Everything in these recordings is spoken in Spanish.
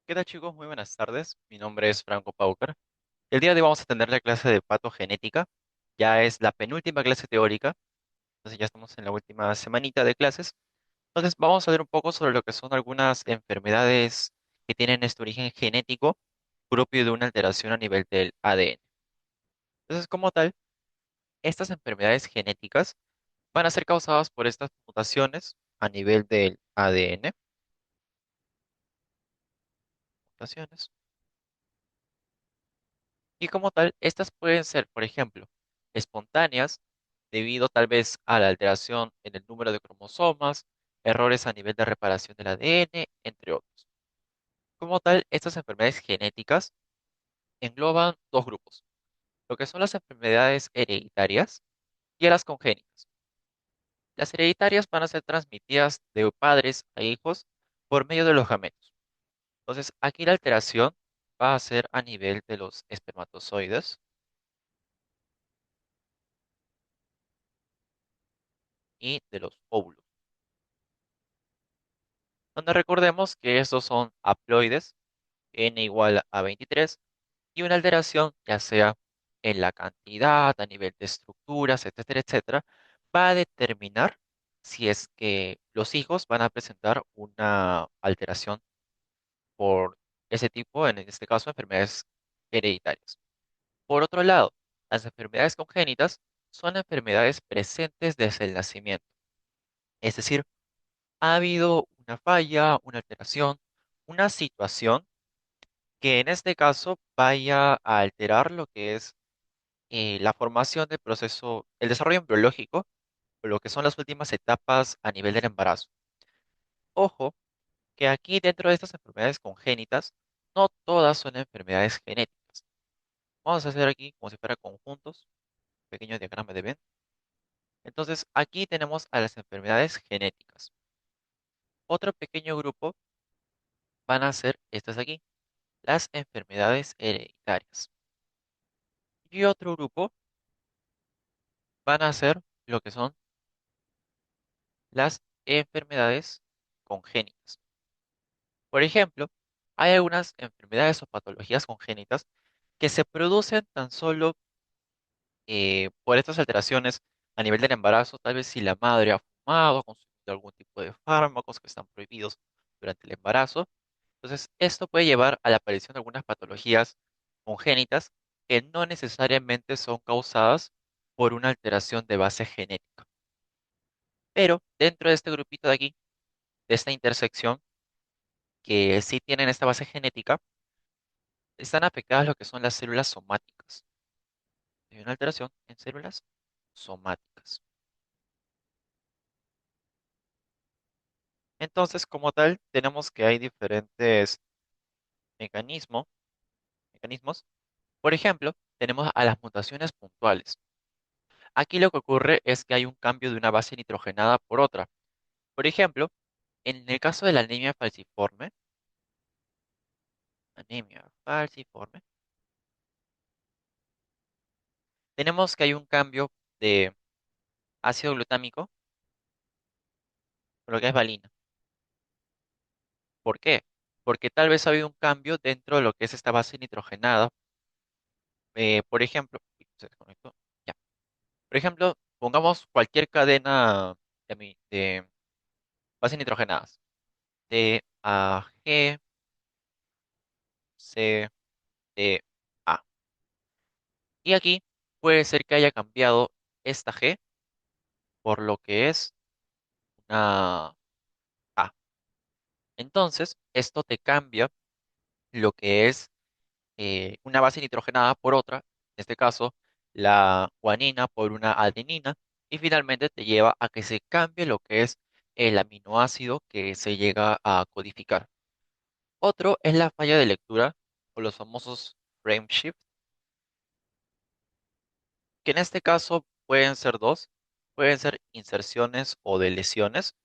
¿Qué tal, chicos? Muy buenas tardes. Mi nombre es Franco Paucar. El día de hoy vamos a tener la clase de patogenética. Ya es la penúltima clase teórica, entonces ya estamos en la última semanita de clases. Entonces vamos a ver un poco sobre lo que son algunas enfermedades que tienen este origen genético propio de una alteración a nivel del ADN. Entonces, como tal, estas enfermedades genéticas van a ser causadas por estas mutaciones a nivel del ADN. Mutaciones. Y como tal, estas pueden ser, por ejemplo, espontáneas, debido tal vez a la alteración en el número de cromosomas, errores a nivel de reparación del ADN, entre otros. Como tal, estas enfermedades genéticas engloban dos grupos, lo que son las enfermedades hereditarias y las congénitas. Las hereditarias van a ser transmitidas de padres a hijos por medio de los gametos. Entonces, aquí la alteración va a ser a nivel de los espermatozoides y de los óvulos, donde recordemos que estos son haploides, n igual a 23, y una alteración, ya sea en la cantidad, a nivel de estructuras, etcétera, etcétera, va a determinar si es que los hijos van a presentar una alteración por ese tipo, en este caso, enfermedades hereditarias. Por otro lado, las enfermedades congénitas son enfermedades presentes desde el nacimiento, es decir, ha habido una falla, una alteración, una situación que en este caso vaya a alterar lo que es la formación del proceso, el desarrollo embriológico, o lo que son las últimas etapas a nivel del embarazo. Ojo, que aquí dentro de estas enfermedades congénitas, no todas son enfermedades genéticas. Vamos a hacer aquí como si fuera conjuntos, pequeño diagrama de Venn. Entonces, aquí tenemos a las enfermedades genéticas. Otro pequeño grupo van a ser estas aquí, las enfermedades hereditarias. Y otro grupo van a ser lo que son las enfermedades congénitas. Por ejemplo, hay algunas enfermedades o patologías congénitas que se producen tan solo por estas alteraciones a nivel del embarazo, tal vez si la madre ha fumado, ha consumido algún tipo de fármacos que están prohibidos durante el embarazo. Entonces, esto puede llevar a la aparición de algunas patologías congénitas que no necesariamente son causadas por una alteración de base genética. Pero dentro de este grupito de aquí, de esta intersección, que sí tienen esta base genética, están afectadas lo que son las células somáticas. Hay una alteración en células somáticas. Entonces, como tal, tenemos que hay diferentes mecanismos, mecanismos. Por ejemplo, tenemos a las mutaciones puntuales. Aquí lo que ocurre es que hay un cambio de una base nitrogenada por otra. Por ejemplo, en el caso de la anemia falciforme, tenemos que hay un cambio de ácido glutámico, por lo que es valina. ¿Por qué? Porque tal vez ha habido un cambio dentro de lo que es esta base nitrogenada. Por ejemplo, uy, se desconectó. Ya. Por ejemplo, pongamos cualquier cadena de bases nitrogenadas. De A, G, C, D, A. Y aquí puede ser que haya cambiado esta G por lo que es una A. Entonces, esto te cambia lo que es una base nitrogenada por otra, en este caso la guanina por una adenina, y finalmente te lleva a que se cambie lo que es el aminoácido que se llega a codificar. Otro es la falla de lectura o los famosos frame shift, que en este caso pueden ser dos, pueden ser inserciones o deleciones.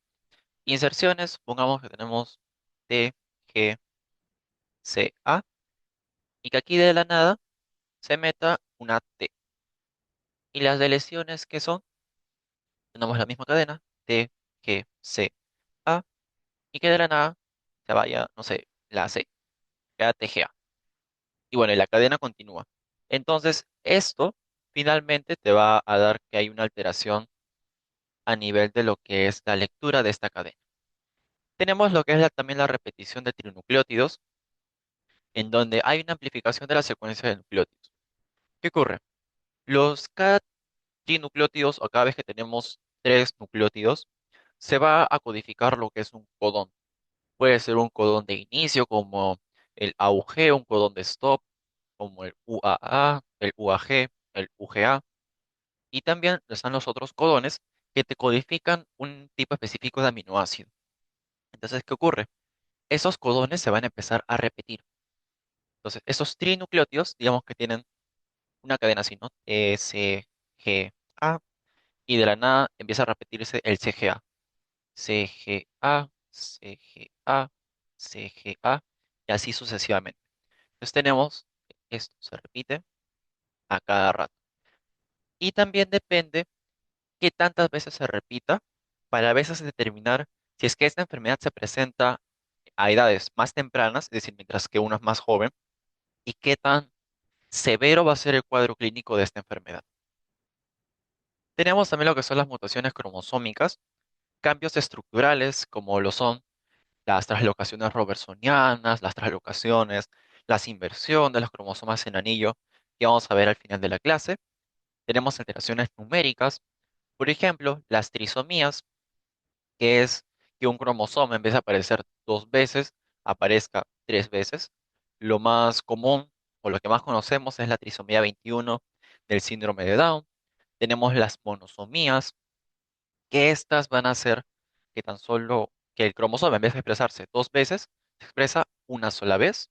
Inserciones, pongamos que tenemos T, G, C, A, y que aquí de la nada se meta una T. Y las deleciones que son, tenemos la misma cadena, T, G, C, A, y que de la nada se vaya, no sé, la C. queda TGA. Y bueno, y la cadena continúa. Entonces, esto finalmente te va a dar que hay una alteración a nivel de lo que es la lectura de esta cadena. Tenemos lo que es también la repetición de trinucleótidos, en donde hay una amplificación de la secuencia de nucleótidos. ¿Qué ocurre? Cada trinucleótidos o cada vez que tenemos tres nucleótidos, se va a codificar lo que es un codón. Puede ser un codón de inicio como el AUG, un codón de stop como el UAA, el UAG, el UGA. Y también están los otros codones que te codifican un tipo específico de aminoácido. Entonces, ¿qué ocurre? Esos codones se van a empezar a repetir. Entonces, esos trinucleótidos, digamos que tienen una cadena así, ¿no? S, G, A, y de la nada empieza a repetirse el CGA. CGA, CGA, CGA, y así sucesivamente. Entonces tenemos que esto se repite a cada rato. Y también depende qué tantas veces se repita para a veces determinar si es que esta enfermedad se presenta a edades más tempranas, es decir, mientras que uno es más joven, y qué tan severo va a ser el cuadro clínico de esta enfermedad. Tenemos también lo que son las mutaciones cromosómicas, cambios estructurales como lo son las translocaciones robertsonianas, las translocaciones, las inversión de los cromosomas en anillo, que vamos a ver al final de la clase. Tenemos alteraciones numéricas, por ejemplo, las trisomías, que es que un cromosoma en vez de aparecer dos veces, aparezca tres veces. Lo más común o lo que más conocemos es la trisomía 21 del síndrome de Down. Tenemos las monosomías, que estas van a hacer que tan solo que el cromosoma en vez de expresarse dos veces, se expresa una sola vez.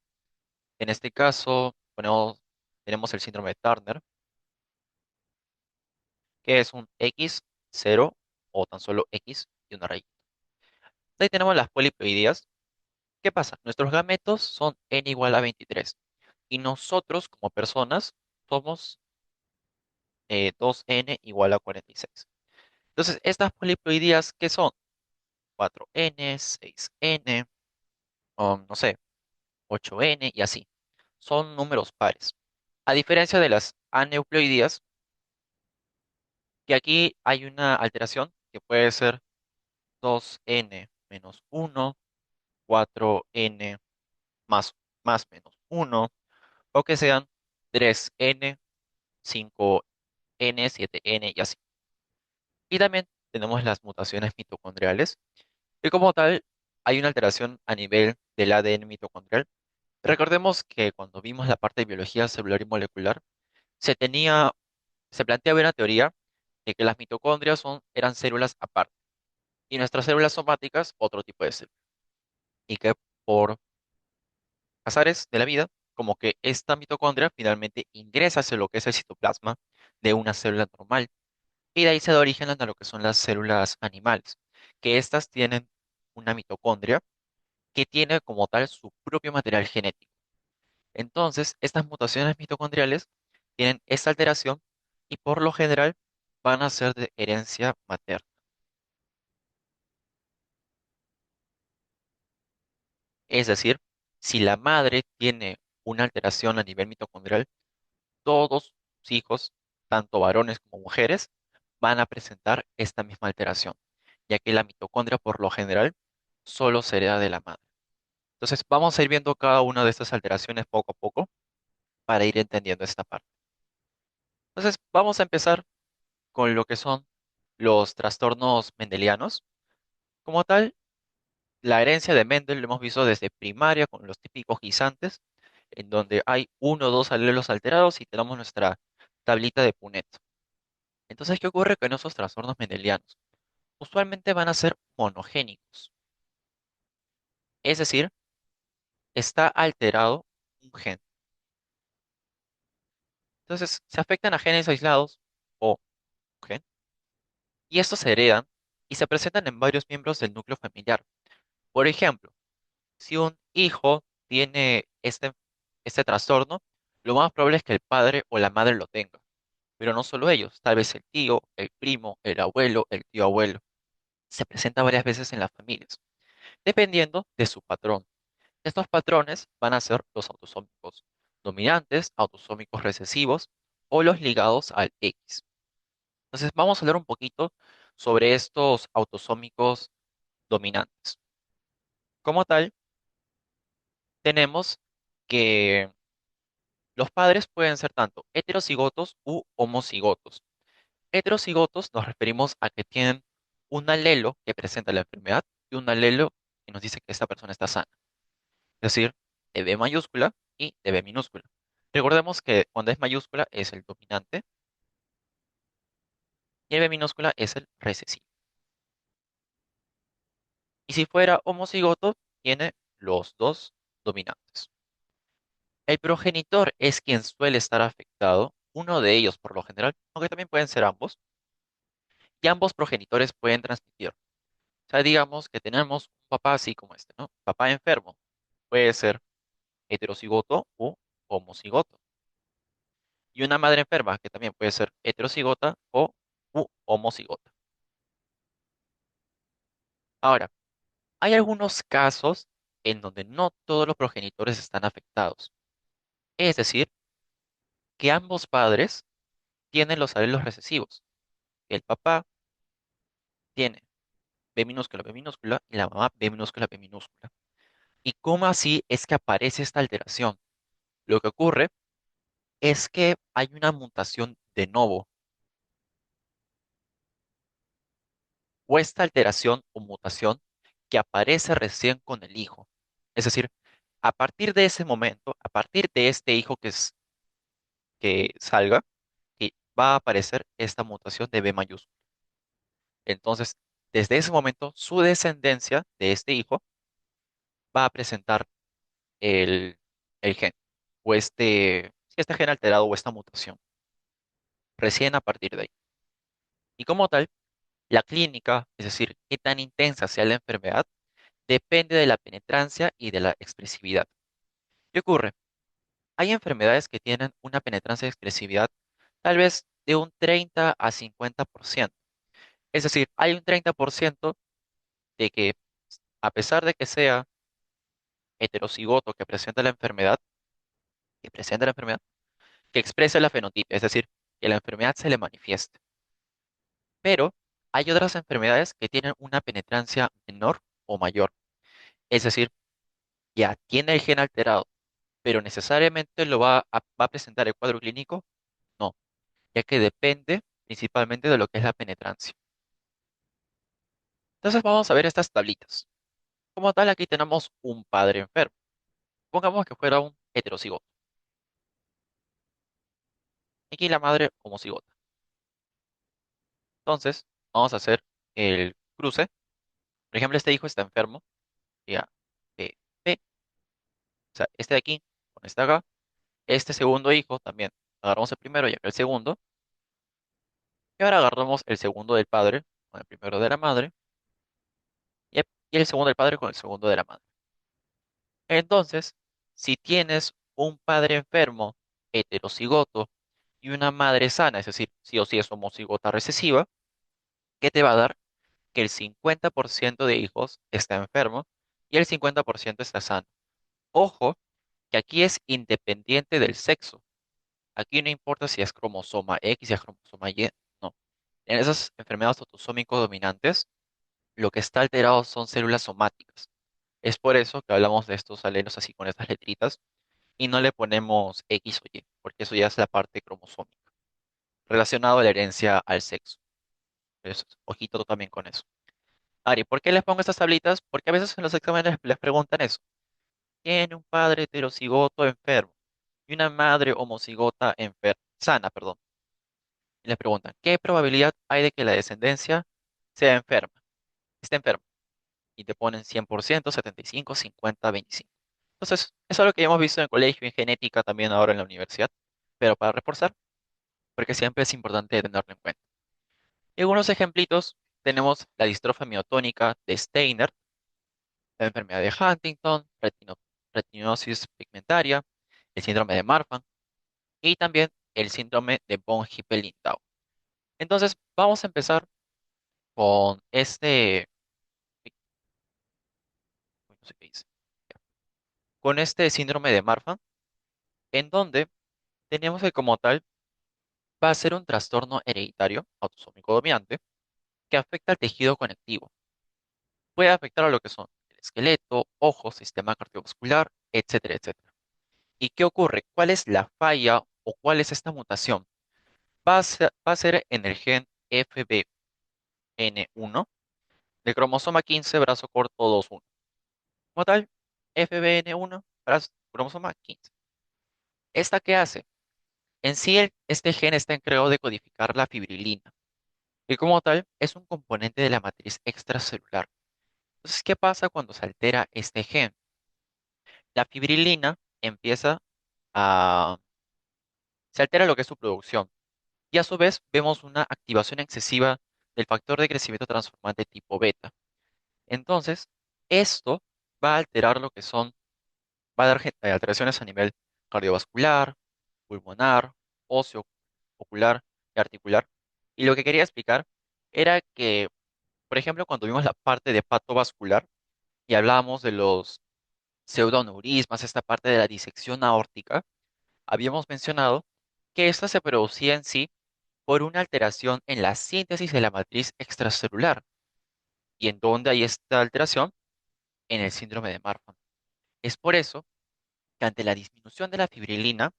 En este caso, tenemos el síndrome de Turner, que es un X, cero o tan solo X y una rayita. Ahí tenemos las poliploidías. ¿Qué pasa? Nuestros gametos son n igual a 23 y nosotros como personas somos 2n igual a 46. Entonces, estas poliploidías, ¿qué son? 4n, 6n, no sé, 8n y así. Son números pares. A diferencia de las aneuploidías, que aquí hay una alteración que puede ser 2n menos 1, 4n más, más menos 1, o que sean 3n, 5n, 7n y así. Y también tenemos las mutaciones mitocondriales, que como tal hay una alteración a nivel del ADN mitocondrial. Recordemos que cuando vimos la parte de biología celular y molecular, se tenía, se planteaba una teoría de que las mitocondrias eran células aparte y nuestras células somáticas otro tipo de células. Y que por azares de la vida, como que esta mitocondria finalmente ingresa hacia lo que es el citoplasma de una célula normal. Y de ahí se da origen a lo que son las células animales, que estas tienen una mitocondria que tiene como tal su propio material genético. Entonces, estas mutaciones mitocondriales tienen esta alteración y por lo general van a ser de herencia materna. Es decir, si la madre tiene una alteración a nivel mitocondrial, todos sus hijos, tanto varones como mujeres, van a presentar esta misma alteración, ya que la mitocondria por lo general solo se hereda de la madre. Entonces, vamos a ir viendo cada una de estas alteraciones poco a poco para ir entendiendo esta parte. Entonces, vamos a empezar con lo que son los trastornos mendelianos. Como tal, la herencia de Mendel lo hemos visto desde primaria con los típicos guisantes, en donde hay uno o dos alelos alterados y tenemos nuestra tablita de Punnett. Entonces, ¿qué ocurre con esos trastornos mendelianos? Usualmente van a ser monogénicos, es decir, está alterado un gen. Entonces, se afectan a genes aislados o un gen, y estos se heredan y se presentan en varios miembros del núcleo familiar. Por ejemplo, si un hijo tiene este trastorno, lo más probable es que el padre o la madre lo tenga. Pero no solo ellos, tal vez el tío, el primo, el abuelo, el tío abuelo. Se presenta varias veces en las familias, dependiendo de su patrón. Estos patrones van a ser los autosómicos dominantes, autosómicos recesivos o los ligados al X. Entonces, vamos a hablar un poquito sobre estos autosómicos dominantes. Como tal, tenemos que los padres pueden ser tanto heterocigotos u homocigotos. Heterocigotos nos referimos a que tienen un alelo que presenta la enfermedad y un alelo que nos dice que esta persona está sana. Es decir, de B mayúscula y de B minúscula. Recordemos que cuando es mayúscula es el dominante y el B minúscula es el recesivo. Y si fuera homocigoto, tiene los dos dominantes. El progenitor es quien suele estar afectado, uno de ellos por lo general, aunque también pueden ser ambos, y ambos progenitores pueden transmitir. O sea, digamos que tenemos un papá así como este, ¿no? Papá enfermo, puede ser heterocigoto o homocigoto. Y una madre enferma, que también puede ser heterocigota o u homocigota. Ahora, hay algunos casos en donde no todos los progenitores están afectados. Es decir, que ambos padres tienen los alelos recesivos. El papá tiene B minúscula y la mamá B minúscula, B minúscula. ¿Y cómo así es que aparece esta alteración? Lo que ocurre es que hay una mutación de novo o esta alteración o mutación que aparece recién con el hijo. Es decir, a partir de ese momento, a partir de este hijo que salga, que va a aparecer esta mutación de B mayúscula. Entonces, desde ese momento, su descendencia de este hijo va a presentar el, el gen o este gen alterado o esta mutación, recién a partir de ahí. Y como tal, la clínica, es decir, qué tan intensa sea la enfermedad, depende de la penetrancia y de la expresividad. ¿Qué ocurre? Hay enfermedades que tienen una penetrancia de expresividad tal vez de un 30 a 50%. Es decir, hay un 30% de que, a pesar de que sea heterocigoto que presenta la enfermedad, que expresa la fenotipia, es decir, que la enfermedad se le manifieste. Pero hay otras enfermedades que tienen una penetrancia menor o mayor. Es decir, ya tiene el gen alterado, pero necesariamente va a presentar el cuadro clínico. No, ya que depende principalmente de lo que es la penetrancia. Entonces vamos a ver estas tablitas. Como tal, aquí tenemos un padre enfermo. Pongamos que fuera un heterocigoto. Aquí la madre homocigota. Entonces, vamos a hacer el cruce. Por ejemplo, este hijo está enfermo. Ya, P, P. O sea, este de aquí con este de acá. Este segundo hijo también. Agarramos el primero y acá el segundo. Y ahora agarramos el segundo del padre con el primero de la madre. Y el segundo del padre con el segundo de la madre. Entonces, si tienes un padre enfermo, heterocigoto, y una madre sana, es decir, sí o sí es homocigota recesiva, ¿qué te va a dar? Que el 50% de hijos está enfermo y el 50% está sano. Ojo, que aquí es independiente del sexo. Aquí no importa si es cromosoma X, si es cromosoma Y, no. En esas enfermedades autosómicos dominantes, lo que está alterado son células somáticas. Es por eso que hablamos de estos alelos así con estas letritas y no le ponemos X o Y, porque eso ya es la parte cromosómica, relacionado a la herencia al sexo. Entonces, ojito también con eso. Ari, ¿por qué les pongo estas tablitas? Porque a veces en los exámenes les preguntan eso. Tiene un padre heterocigoto enfermo y una madre homocigota sana, perdón. Y les preguntan, ¿qué probabilidad hay de que la descendencia sea enferma? Esté enferma. Y te ponen 100%, 75, 50, 25. Entonces, es algo que ya hemos visto en el colegio, en genética, también ahora en la universidad. Pero para reforzar, porque siempre es importante tenerlo en cuenta. Y algunos ejemplitos, tenemos la distrofia miotónica de Steiner, la enfermedad de Huntington, retinosis pigmentaria, el síndrome de Marfan y también el síndrome de von Hippel-Lindau. Entonces, vamos a empezar con este, uy, no sé qué dice. Ya. con este síndrome de Marfan, en donde tenemos que como tal va a ser un trastorno hereditario autosómico dominante que afecta al tejido conectivo. Puede afectar a lo que son el esqueleto, ojos, sistema cardiovascular, etcétera, etcétera. ¿Y qué ocurre? ¿Cuál es la falla o cuál es esta mutación? Va a ser en el gen FBN1 del cromosoma 15, brazo corto 21. Como tal, FBN1, cromosoma 15. ¿Esta qué hace? En sí, este gen está encargado de codificar la fibrilina, y como tal es un componente de la matriz extracelular. Entonces, ¿qué pasa cuando se altera este gen? La fibrilina empieza a... se altera lo que es su producción, y a su vez vemos una activación excesiva del factor de crecimiento transformante tipo beta. Entonces, esto va a alterar lo que son, va a dar alteraciones a nivel cardiovascular, pulmonar, óseo, ocular y articular. Y lo que quería explicar era que, por ejemplo, cuando vimos la parte de pato vascular y hablábamos de los pseudoneurismas, esta parte de la disección aórtica, habíamos mencionado que esta se producía en sí por una alteración en la síntesis de la matriz extracelular. ¿Y en dónde hay esta alteración? En el síndrome de Marfan. Es por eso que ante la disminución de la fibrilina,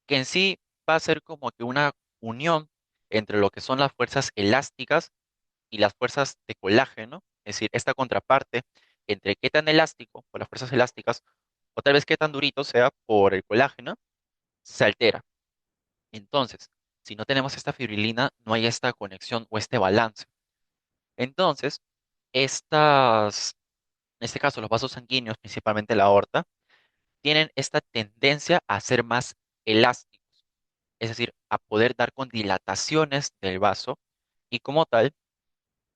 que en sí va a ser como que una unión entre lo que son las fuerzas elásticas y las fuerzas de colágeno, es decir, esta contraparte entre qué tan elástico por las fuerzas elásticas o tal vez qué tan durito sea por el colágeno, se altera. Entonces, si no tenemos esta fibrilina, no hay esta conexión o este balance. Entonces, en este caso, los vasos sanguíneos, principalmente la aorta, tienen esta tendencia a ser más elásticos, es decir, a poder dar con dilataciones del vaso y como tal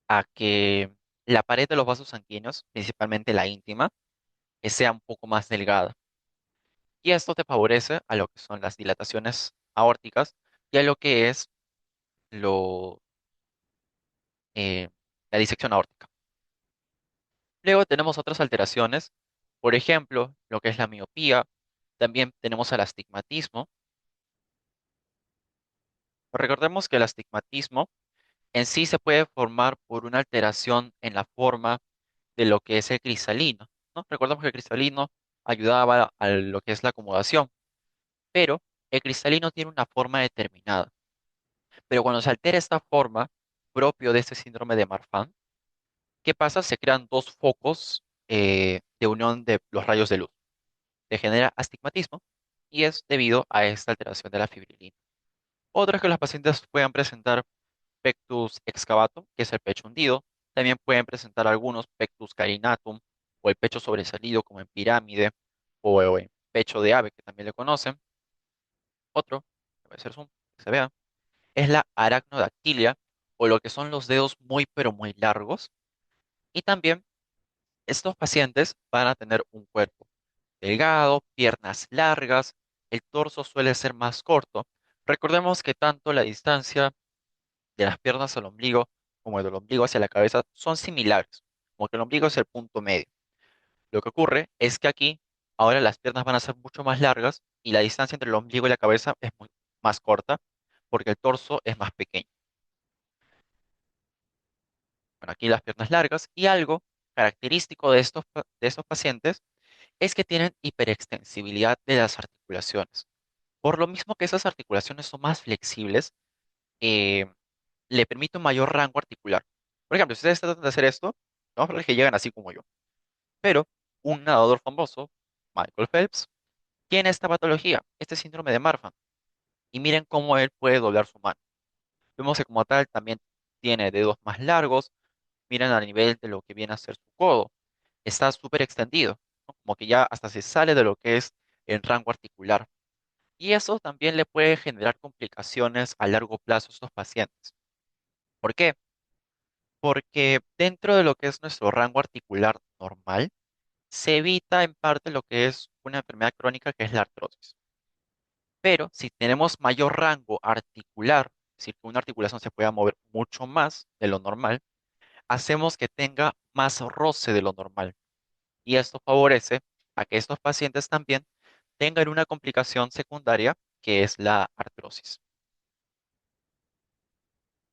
a que la pared de los vasos sanguíneos, principalmente la íntima, sea un poco más delgada. Y esto te favorece a lo que son las dilataciones aórticas y a lo que es lo, eh, la disección aórtica. Luego tenemos otras alteraciones, por ejemplo, lo que es la miopía, también tenemos el astigmatismo. Recordemos que el astigmatismo en sí se puede formar por una alteración en la forma de lo que es el cristalino, ¿no? Recordemos que el cristalino ayudaba a lo que es la acomodación, pero el cristalino tiene una forma determinada. Pero cuando se altera esta forma propio de este síndrome de Marfan, ¿qué pasa? Se crean dos focos de unión de los rayos de luz. Se genera astigmatismo y es debido a esta alteración de la fibrilina. Otra es que los pacientes puedan presentar pectus excavatum, que es el pecho hundido. También pueden presentar algunos pectus carinatum o el pecho sobresalido como en pirámide o en pecho de ave, que también le conocen. Otro, a ver, zoom, que se vea, es la aracnodactilia o lo que son los dedos muy pero muy largos. Y también estos pacientes van a tener un cuerpo delgado, piernas largas, el torso suele ser más corto. Recordemos que tanto la distancia de las piernas al ombligo como del ombligo hacia la cabeza son similares, como que el ombligo es el punto medio. Lo que ocurre es que aquí ahora las piernas van a ser mucho más largas y la distancia entre el ombligo y la cabeza es más corta porque el torso es más pequeño. Bueno, aquí las piernas largas y algo característico de estos pacientes es que tienen hiperextensibilidad de las articulaciones. Por lo mismo que esas articulaciones son más flexibles, eh, le permite un mayor rango articular. Por ejemplo, si ustedes tratan de hacer esto, vamos a ver que llegan así como yo. Pero un nadador famoso, Michael Phelps, tiene esta patología, este síndrome de Marfan. Y miren cómo él puede doblar su mano. Vemos que como tal también tiene dedos más largos, miren a nivel de lo que viene a ser su codo. Está súper extendido, ¿no? Como que ya hasta se sale de lo que es el rango articular. Y eso también le puede generar complicaciones a largo plazo a estos pacientes. ¿Por qué? Porque dentro de lo que es nuestro rango articular normal, se evita en parte lo que es una enfermedad crónica que es la artrosis. Pero si tenemos mayor rango articular, es decir, que una articulación se pueda mover mucho más de lo normal, hacemos que tenga más roce de lo normal. Y esto favorece a que estos pacientes también tengan una complicación secundaria que es la artrosis.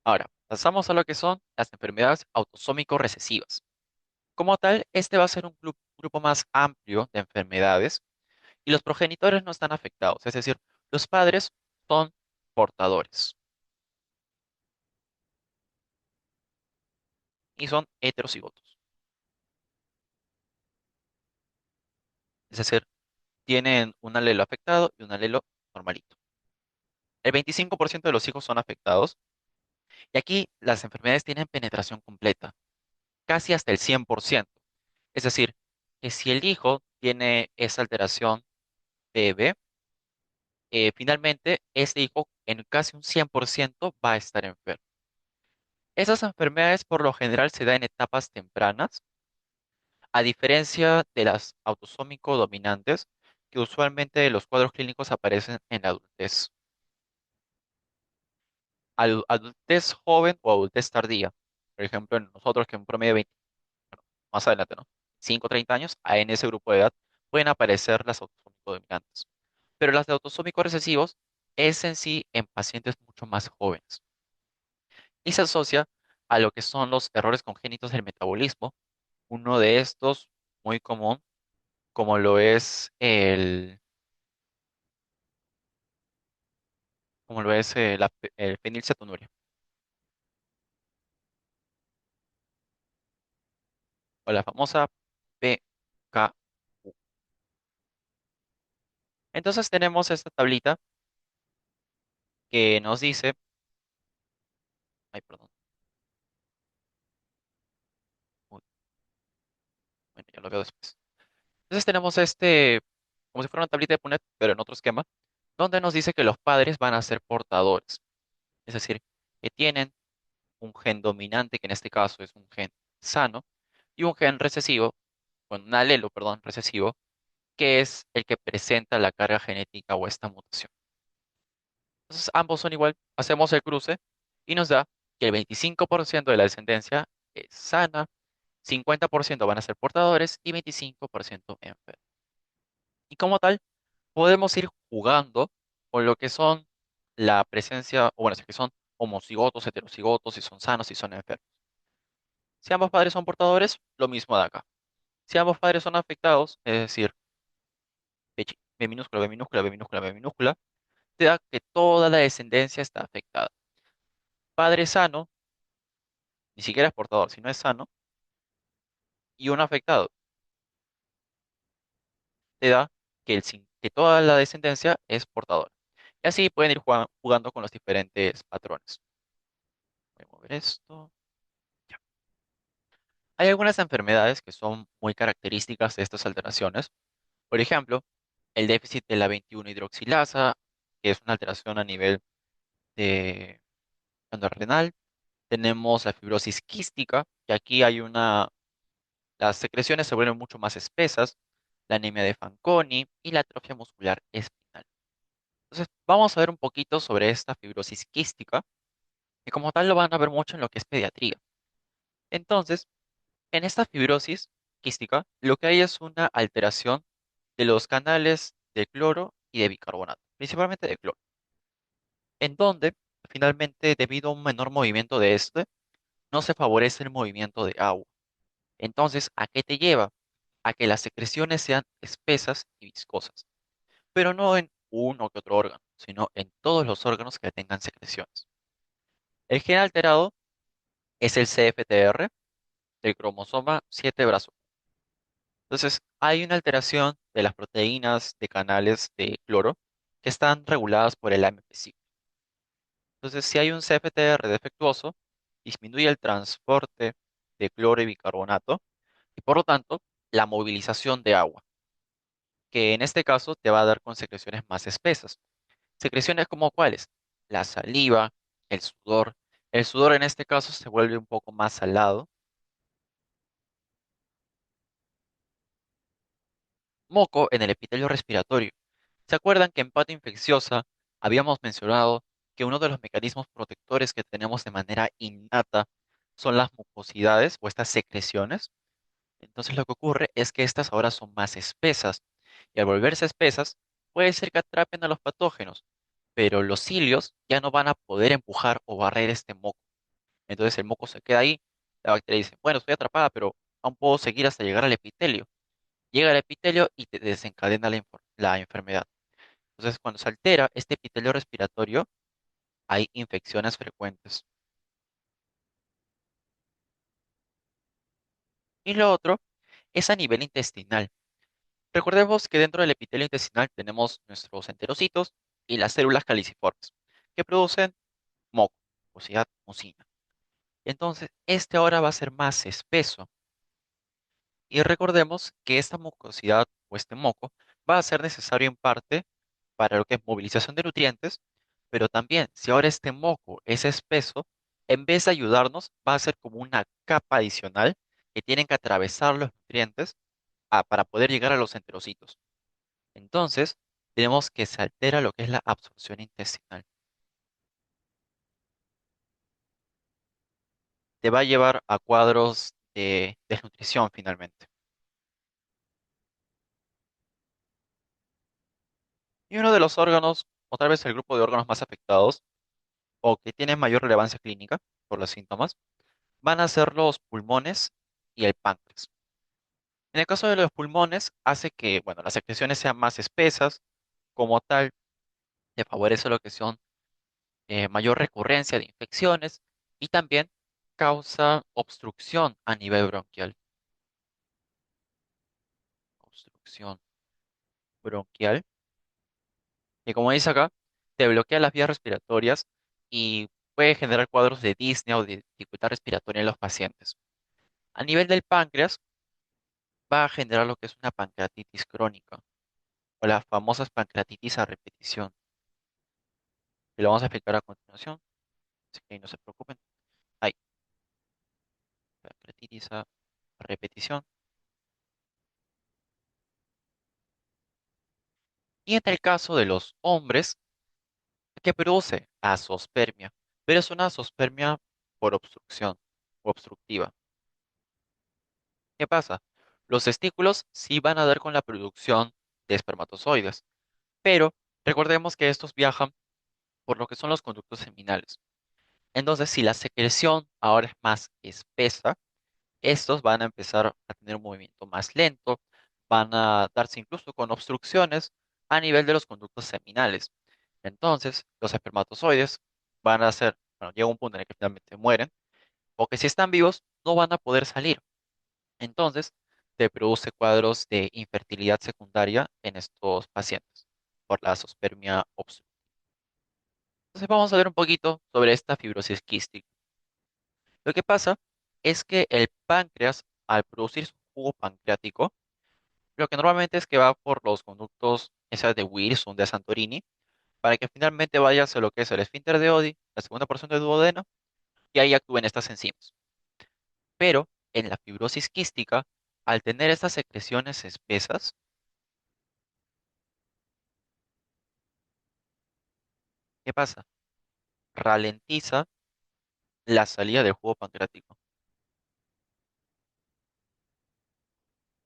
Ahora, pasamos a lo que son las enfermedades autosómico recesivas. Como tal, este va a ser un grupo más amplio de enfermedades y los progenitores no están afectados, es decir, los padres son portadores y son heterocigotos, es decir, tienen un alelo afectado y un alelo normalito. El 25% de los hijos son afectados y aquí las enfermedades tienen penetración completa, casi hasta el 100%. Es decir, que si el hijo tiene esa alteración PB, finalmente ese hijo en casi un 100% va a estar enfermo. Esas enfermedades por lo general se dan en etapas tempranas, a diferencia de las autosómico dominantes, que usualmente los cuadros clínicos aparecen en la adultez. Adultez joven o adultez tardía. Por ejemplo, en nosotros que en promedio de 20, bueno, más adelante, ¿no? 5 o 30 años, en ese grupo de edad pueden aparecer las autosómico dominantes. Pero las de autosómicos recesivos es en sí en pacientes mucho más jóvenes y se asocia a lo que son los errores congénitos del metabolismo. Uno de estos muy común, como lo es el fenilcetonuria o la famosa PKU. Entonces tenemos esta tablita que nos dice, ay, perdón, uy, bueno, ya lo veo después. Entonces tenemos como si fuera una tablita de Punnett, pero en otro esquema, donde nos dice que los padres van a ser portadores, es decir, que tienen un gen dominante, que en este caso es un gen sano, y un gen recesivo, con un alelo, perdón, recesivo, que es el que presenta la carga genética o esta mutación. Entonces ambos son igual, hacemos el cruce y nos da que el 25% de la descendencia es sana, 50% van a ser portadores y 25% enfermos. Y como tal, podemos ir jugando con lo que son la presencia, o bueno, si es que son homocigotos, heterocigotos, si son sanos, si son enfermos. Si ambos padres son portadores, lo mismo de acá. Si ambos padres son afectados, es decir, B minúscula, B minúscula, B minúscula, B minúscula, te da que toda la descendencia está afectada. Padre sano, ni siquiera es portador, si no es sano, y un afectado, te da que toda la descendencia es portadora. Y así pueden ir jugando con los diferentes patrones. Voy a mover esto. Ya. Hay algunas enfermedades que son muy características de estas alteraciones. Por ejemplo, el déficit de la 21 hidroxilasa, que es una alteración a nivel de renal. Tenemos la fibrosis quística, que aquí las secreciones se vuelven mucho más espesas, la anemia de Fanconi y la atrofia muscular espinal. Entonces, vamos a ver un poquito sobre esta fibrosis quística, que como tal lo van a ver mucho en lo que es pediatría. Entonces, en esta fibrosis quística, lo que hay es una alteración de los canales de cloro y de bicarbonato, principalmente de cloro, en donde finalmente, debido a un menor movimiento de este, no se favorece el movimiento de agua. Entonces, ¿a qué te lleva? A que las secreciones sean espesas y viscosas, pero no en uno que otro órgano, sino en todos los órganos que tengan secreciones. El gen alterado es el CFTR del cromosoma 7 brazo. Entonces, hay una alteración de las proteínas de canales de cloro que están reguladas por el AMP5. Entonces, si hay un CFTR defectuoso, disminuye el transporte de cloro y bicarbonato y por lo tanto la movilización de agua, que en este caso te va a dar con secreciones más espesas. Secreciones como cuáles: la saliva, el sudor. El sudor en este caso se vuelve un poco más salado. Moco en el epitelio respiratorio. ¿Se acuerdan que en pata infecciosa habíamos mencionado que uno de los mecanismos protectores que tenemos de manera innata son las mucosidades o estas secreciones? Entonces lo que ocurre es que estas ahora son más espesas y al volverse espesas puede ser que atrapen a los patógenos, pero los cilios ya no van a poder empujar o barrer este moco. Entonces el moco se queda ahí, la bacteria dice, bueno, estoy atrapada, pero aún puedo seguir hasta llegar al epitelio. Llega al epitelio y te desencadena la enfermedad. Entonces cuando se altera este epitelio respiratorio, hay infecciones frecuentes. Y lo otro es a nivel intestinal. Recordemos que dentro del epitelio intestinal tenemos nuestros enterocitos y las células caliciformes, que producen moco, mucosidad, mucina. Entonces, este ahora va a ser más espeso. Y recordemos que esta mucosidad o este moco va a ser necesario en parte para lo que es movilización de nutrientes, pero también si ahora este moco es espeso, en vez de ayudarnos, va a ser como una capa adicional que tienen que atravesar los nutrientes para poder llegar a los enterocitos. Entonces, tenemos que se altera lo que es la absorción intestinal. Te va a llevar a cuadros de desnutrición finalmente. Y uno de los órganos, o tal vez el grupo de órganos más afectados, o que tienen mayor relevancia clínica por los síntomas, van a ser los pulmones y el páncreas. En el caso de los pulmones, hace que, bueno, las secreciones sean más espesas, como tal, te favorece lo que son mayor recurrencia de infecciones y también causa obstrucción a nivel bronquial. Obstrucción bronquial, que como dice acá, te bloquea las vías respiratorias y puede generar cuadros de disnea o de dificultad respiratoria en los pacientes. A nivel del páncreas, va a generar lo que es una pancreatitis crónica o las famosas pancreatitis a repetición, que lo vamos a explicar a continuación, así que no se preocupen. Hay pancreatitis a repetición. Y en el caso de los hombres, que produce azospermia, pero es una azospermia por obstrucción o obstructiva. ¿Qué pasa? Los testículos sí van a dar con la producción de espermatozoides, pero recordemos que estos viajan por lo que son los conductos seminales. Entonces, si la secreción ahora es más espesa, estos van a empezar a tener un movimiento más lento, van a darse incluso con obstrucciones a nivel de los conductos seminales. Entonces, los espermatozoides van a ser, bueno, llega un punto en el que finalmente mueren, o que si están vivos, no van a poder salir. Entonces, te produce cuadros de infertilidad secundaria en estos pacientes por la azoospermia obstructiva. Entonces, vamos a ver un poquito sobre esta fibrosis quística. Lo que pasa es que el páncreas, al producir su jugo pancreático, lo que normalmente es que va por los conductos, esas de Wilson, de Santorini, para que finalmente vaya hacia lo que es el esfínter de Oddi, la segunda porción del duodeno, y ahí actúen estas enzimas. Pero en la fibrosis quística, al tener estas secreciones espesas, ¿qué pasa? Ralentiza la salida del jugo pancreático.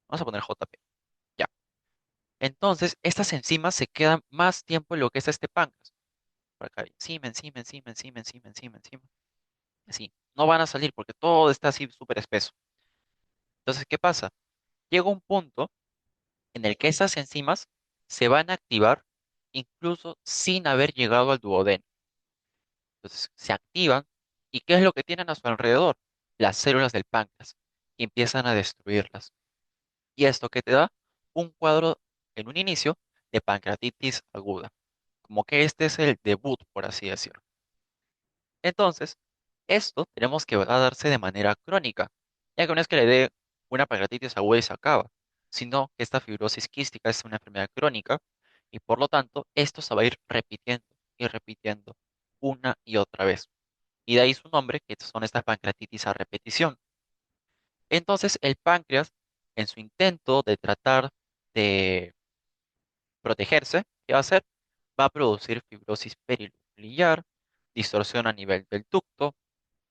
Vamos a poner JP. Ya. Entonces, estas enzimas se quedan más tiempo en lo que es este páncreas. Por acá, encima, encima, encima, encima, encima, encima, encima. Así. No van a salir porque todo está así súper espeso. Entonces, ¿qué pasa? Llega un punto en el que esas enzimas se van a activar incluso sin haber llegado al duodeno. Entonces se activan y ¿qué es lo que tienen a su alrededor? Las células del páncreas y empiezan a destruirlas. Y esto que te da un cuadro en un inicio de pancreatitis aguda, como que este es el debut, por así decirlo. Entonces, esto tenemos que va a darse de manera crónica, ya que no es que le dé una pancreatitis aguda y se acaba, sino que esta fibrosis quística es una enfermedad crónica y por lo tanto esto se va a ir repitiendo y repitiendo una y otra vez. Y de ahí su nombre, que son estas pancreatitis a repetición. Entonces, el páncreas, en su intento de tratar de protegerse, ¿qué va a hacer? Va a producir fibrosis peribiliar, distorsión a nivel del ducto,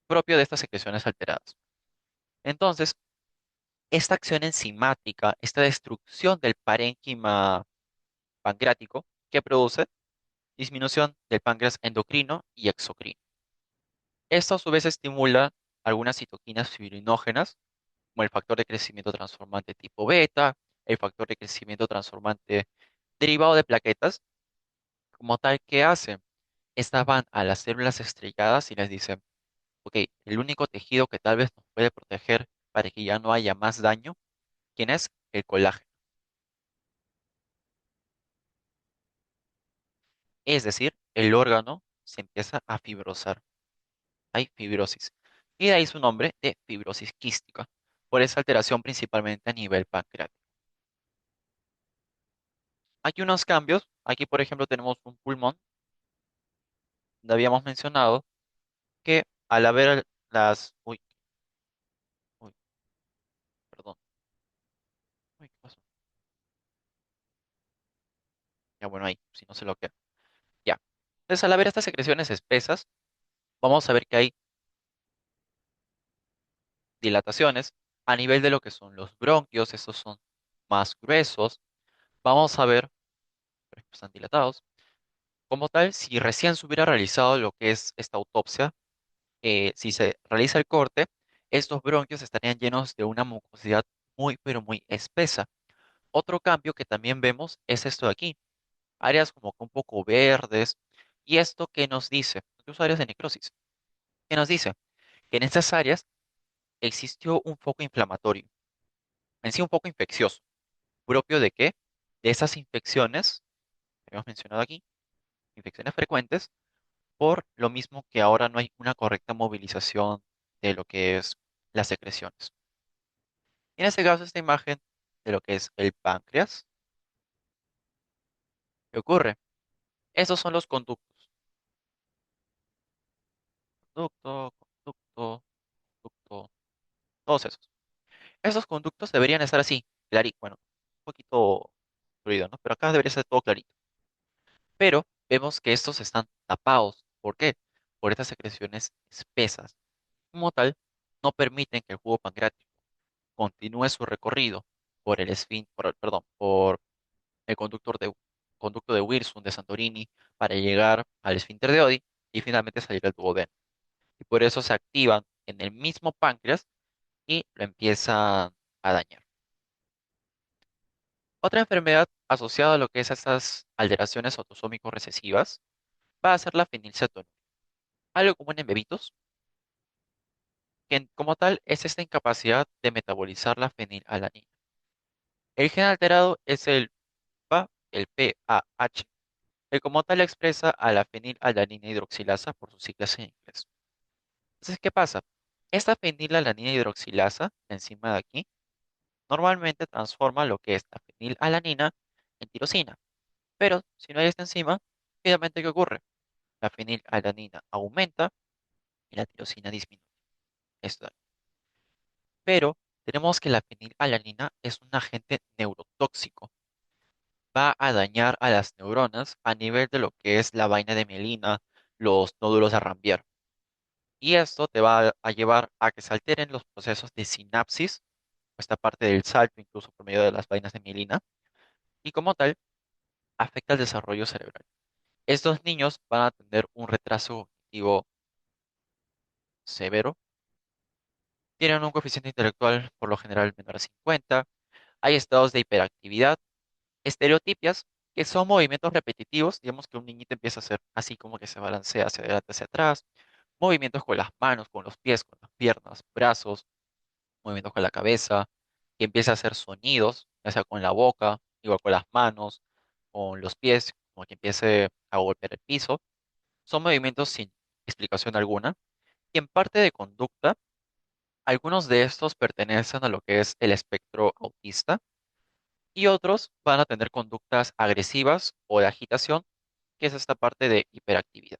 propio de estas secreciones alteradas. Entonces, Esta acción enzimática, esta destrucción del parénquima pancreático, que produce disminución del páncreas endocrino y exocrino. Esto a su vez estimula algunas citoquinas fibrinógenas, como el factor de crecimiento transformante tipo beta, el factor de crecimiento transformante derivado de plaquetas, como tal que hacen. Estas van a las células estrelladas y les dicen, ok, el único tejido que tal vez nos puede proteger para que ya no haya más daño, ¿quién es? El colágeno. Es decir, el órgano se empieza a fibrosar. Hay fibrosis. Y de ahí su nombre de fibrosis quística, por esa alteración principalmente a nivel pancreático. Aquí unos cambios. Aquí, por ejemplo, tenemos un pulmón, donde habíamos mencionado que al haber las... Uy, uy, perdón. Uy, ¿qué pasó? Ya bueno, ahí, si no se lo queda. Ya. Entonces, al haber estas secreciones espesas, vamos a ver que hay dilataciones a nivel de lo que son los bronquios. Estos son más gruesos. Vamos a ver, por ejemplo, están dilatados. Como tal, si recién se hubiera realizado lo que es esta autopsia, si se realiza el corte, estos bronquios estarían llenos de una mucosidad muy, pero muy espesa. Otro cambio que también vemos es esto de aquí, áreas como que un poco verdes. ¿Y esto qué nos dice? Incluso áreas de necrosis. ¿Qué nos dice? Que en estas áreas existió un foco inflamatorio, en sí un foco infeccioso. ¿Propio de qué? De esas infecciones que hemos mencionado aquí, infecciones frecuentes, por lo mismo que ahora no hay una correcta movilización de lo que es las secreciones. Y en este caso, esta imagen de lo que es el páncreas, ¿qué ocurre? Estos son los conductos. Conducto, conducto, conducto, todos esos. Esos conductos deberían estar así, clarito. Bueno, un poquito fluido, ¿no? Pero acá debería ser todo clarito. Pero vemos que estos están tapados. ¿Por qué? Por estas secreciones espesas. Como tal, no permiten que el jugo pancreático continúe su recorrido por el perdón, por el conducto de Wirsung de Santorini para llegar al esfínter de Oddi y finalmente salir al duodeno. Y por eso se activan en el mismo páncreas y lo empiezan a dañar. Otra enfermedad asociada a lo que es estas alteraciones autosómicos recesivas va a ser la fenilcetonúria, algo común en bebitos, que como tal es esta incapacidad de metabolizar la fenilalanina. El gen alterado es el PA, el PAH, que como tal expresa a la fenilalanina hidroxilasa por sus siglas en inglés. Entonces, ¿qué pasa? Esta fenilalanina hidroxilasa, la enzima de aquí, normalmente transforma lo que es la fenilalanina en tirosina. Pero si no hay esta enzima, finalmente, ¿qué ocurre? La fenilalanina aumenta y la tirosina disminuye. Esto. Pero tenemos que la fenilalanina es un agente neurotóxico. Va a dañar a las neuronas a nivel de lo que es la vaina de mielina, los nódulos de Rambier. Y esto te va a llevar a que se alteren los procesos de sinapsis, esta parte del salto, incluso por medio de las vainas de mielina, y como tal, afecta el desarrollo cerebral. Estos niños van a tener un retraso cognitivo severo, tienen un coeficiente intelectual por lo general menor a 50, hay estados de hiperactividad, estereotipias, que son movimientos repetitivos, digamos que un niñito empieza a hacer así como que se balancea hacia adelante, hacia atrás, movimientos con las manos, con los pies, con las piernas, brazos, movimientos con la cabeza, que empieza a hacer sonidos, ya sea con la boca, igual con las manos, con los pies, como que empiece a golpear el piso. Son movimientos sin explicación alguna. Y en parte de conducta, algunos de estos pertenecen a lo que es el espectro autista y otros van a tener conductas agresivas o de agitación, que es esta parte de hiperactividad.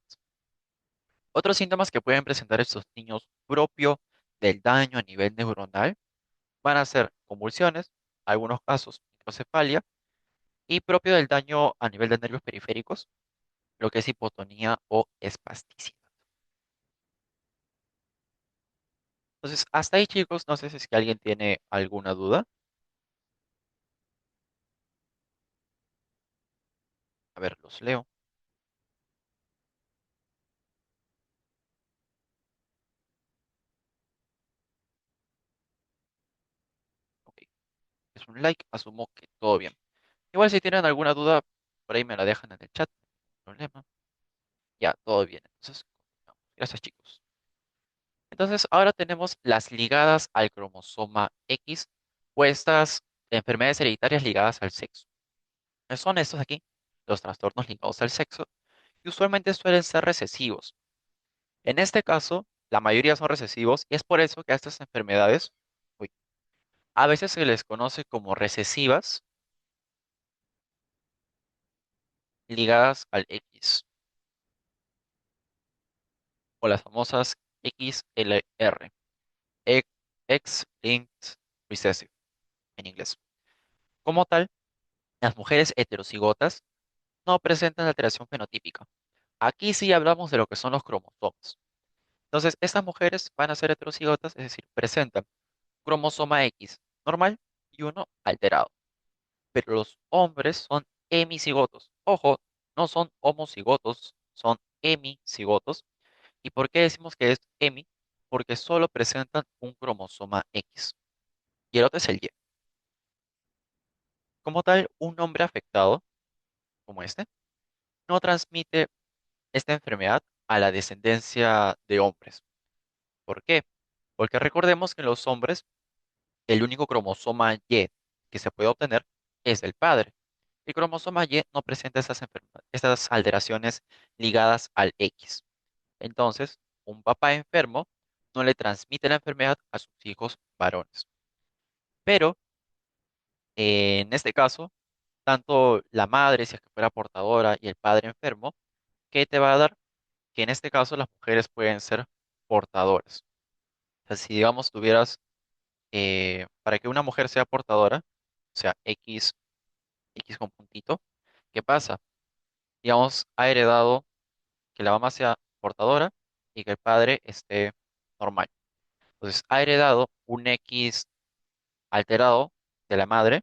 Otros síntomas que pueden presentar estos niños propio del daño a nivel neuronal van a ser convulsiones, algunos casos microcefalia, y propio del daño a nivel de nervios periféricos, lo que es hipotonía o espasticidad. Entonces, hasta ahí, chicos, no sé si es que alguien tiene alguna duda. A ver, los leo. Ok, es un like, asumo que todo bien. Igual si tienen alguna duda, por ahí me la dejan en el chat, no hay problema. Ya, todo bien. Entonces, gracias, chicos. Entonces, ahora tenemos las ligadas al cromosoma X o estas enfermedades hereditarias ligadas al sexo. Son estos aquí, los trastornos ligados al sexo, y usualmente suelen ser recesivos. En este caso, la mayoría son recesivos y es por eso que a estas enfermedades, uy, a veces se les conoce como recesivas ligadas al X o las famosas XLR, X-linked recessive en inglés. Como tal, las mujeres heterocigotas no presentan alteración fenotípica. Aquí sí hablamos de lo que son los cromosomas. Entonces, estas mujeres van a ser heterocigotas, es decir, presentan cromosoma X normal y uno alterado. Pero los hombres son hemicigotos. Ojo, no son homocigotos, son hemicigotos. ¿Y por qué decimos que es hemi? Porque solo presentan un cromosoma X y el otro es el Y. Como tal, un hombre afectado, como este, no transmite esta enfermedad a la descendencia de hombres. ¿Por qué? Porque recordemos que en los hombres el único cromosoma Y que se puede obtener es del padre. El cromosoma Y no presenta estas alteraciones ligadas al X. Entonces, un papá enfermo no le transmite la enfermedad a sus hijos varones. Pero en este caso, tanto la madre, si es que fuera portadora, y el padre enfermo, ¿qué te va a dar? Que en este caso las mujeres pueden ser portadoras. O sea, si digamos tuvieras, para que una mujer sea portadora, o sea, X con puntito, ¿qué pasa? Digamos, ha heredado que la mamá sea portadora y que el padre esté normal. Entonces, ha heredado un X alterado de la madre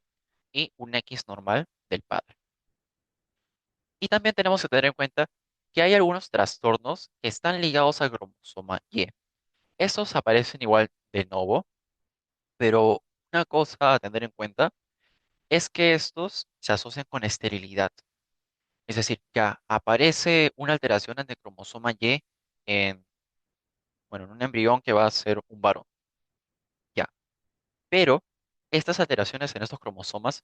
y un X normal del padre. Y también tenemos que tener en cuenta que hay algunos trastornos que están ligados al cromosoma Y. Estos aparecen igual de nuevo, pero una cosa a tener en cuenta es que estos se asocian con esterilidad. Es decir, ya aparece una alteración en el cromosoma Y en, bueno, en un embrión que va a ser un varón. Ya. Pero estas alteraciones en estos cromosomas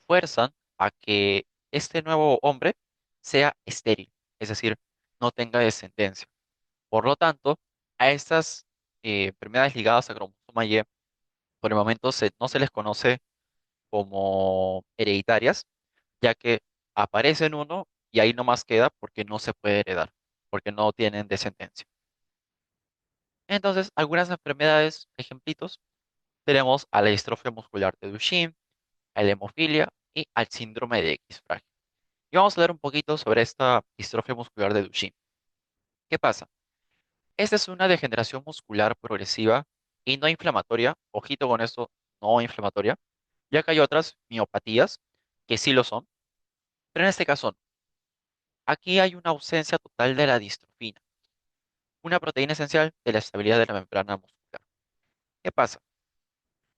fuerzan a que este nuevo hombre sea estéril, es decir, no tenga descendencia. Por lo tanto, a estas enfermedades ligadas a cromosoma Y, por el momento no se les conoce como hereditarias, ya que aparece en uno y ahí nomás queda porque no se puede heredar, porque no tienen descendencia. Entonces, algunas enfermedades, ejemplitos, tenemos a la distrofia muscular de Duchenne, a la hemofilia y al síndrome de X frágil. Y vamos a hablar un poquito sobre esta distrofia muscular de Duchenne. ¿Qué pasa? Esta es una degeneración muscular progresiva y no inflamatoria, ojito con esto, no inflamatoria, ya que hay otras miopatías que sí lo son, pero en este caso no. Aquí hay una ausencia total de la distrofina, una proteína esencial de la estabilidad de la membrana muscular. ¿Qué pasa?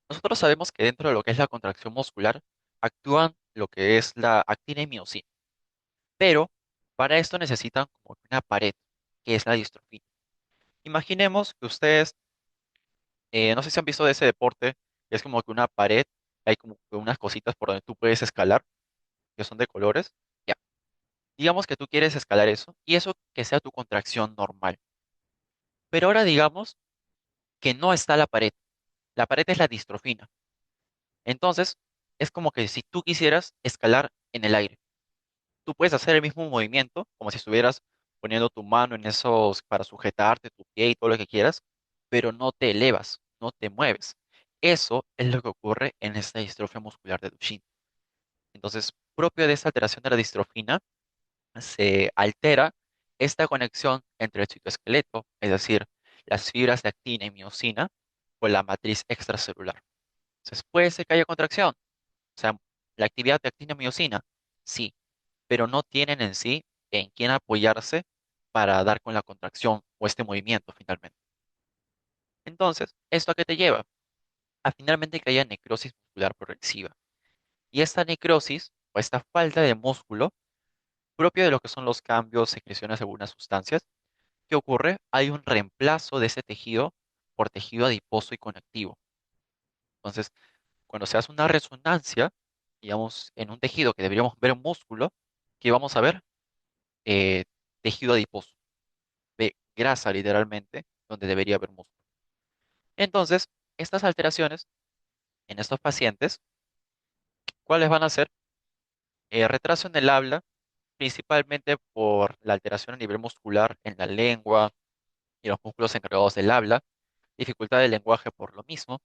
Nosotros sabemos que dentro de lo que es la contracción muscular actúan lo que es la actina y miocina, pero para esto necesitan como que una pared, que es la distrofina. Imaginemos que ustedes, no sé si han visto de ese deporte, que es como que una pared, hay como que unas cositas por donde tú puedes escalar, que son de colores. Ya, digamos que tú quieres escalar eso, y eso que sea tu contracción normal. Pero ahora digamos que no está la pared es la distrofina. Entonces, es como que si tú quisieras escalar en el aire, tú puedes hacer el mismo movimiento, como si estuvieras poniendo tu mano en esos para sujetarte tu pie y todo lo que quieras, pero no te elevas, no te mueves. Eso es lo que ocurre en esta distrofia muscular de Duchenne. Entonces, propio de esta alteración de la distrofina, se altera esta conexión entre el citoesqueleto, es decir, las fibras de actina y miocina, o la matriz extracelular. Entonces, puede ser que haya contracción, o sea, la actividad de actina-miosina, sí, pero no tienen en sí en quién apoyarse para dar con la contracción o este movimiento finalmente. Entonces, ¿esto a qué te lleva? A finalmente que haya necrosis muscular progresiva. Y esta necrosis o esta falta de músculo, propio de lo que son los cambios, secreciones de algunas sustancias, ¿qué ocurre? Hay un reemplazo de ese tejido por tejido adiposo y conectivo. Entonces, cuando se hace una resonancia, digamos, en un tejido que deberíamos ver músculo, ¿qué vamos a ver? Eh, tejido adiposo, ve grasa literalmente, donde debería haber músculo. Entonces, estas alteraciones en estos pacientes, ¿cuáles van a ser? Retraso en el habla, principalmente por la alteración a nivel muscular en la lengua y los músculos encargados del habla, dificultad del lenguaje por lo mismo.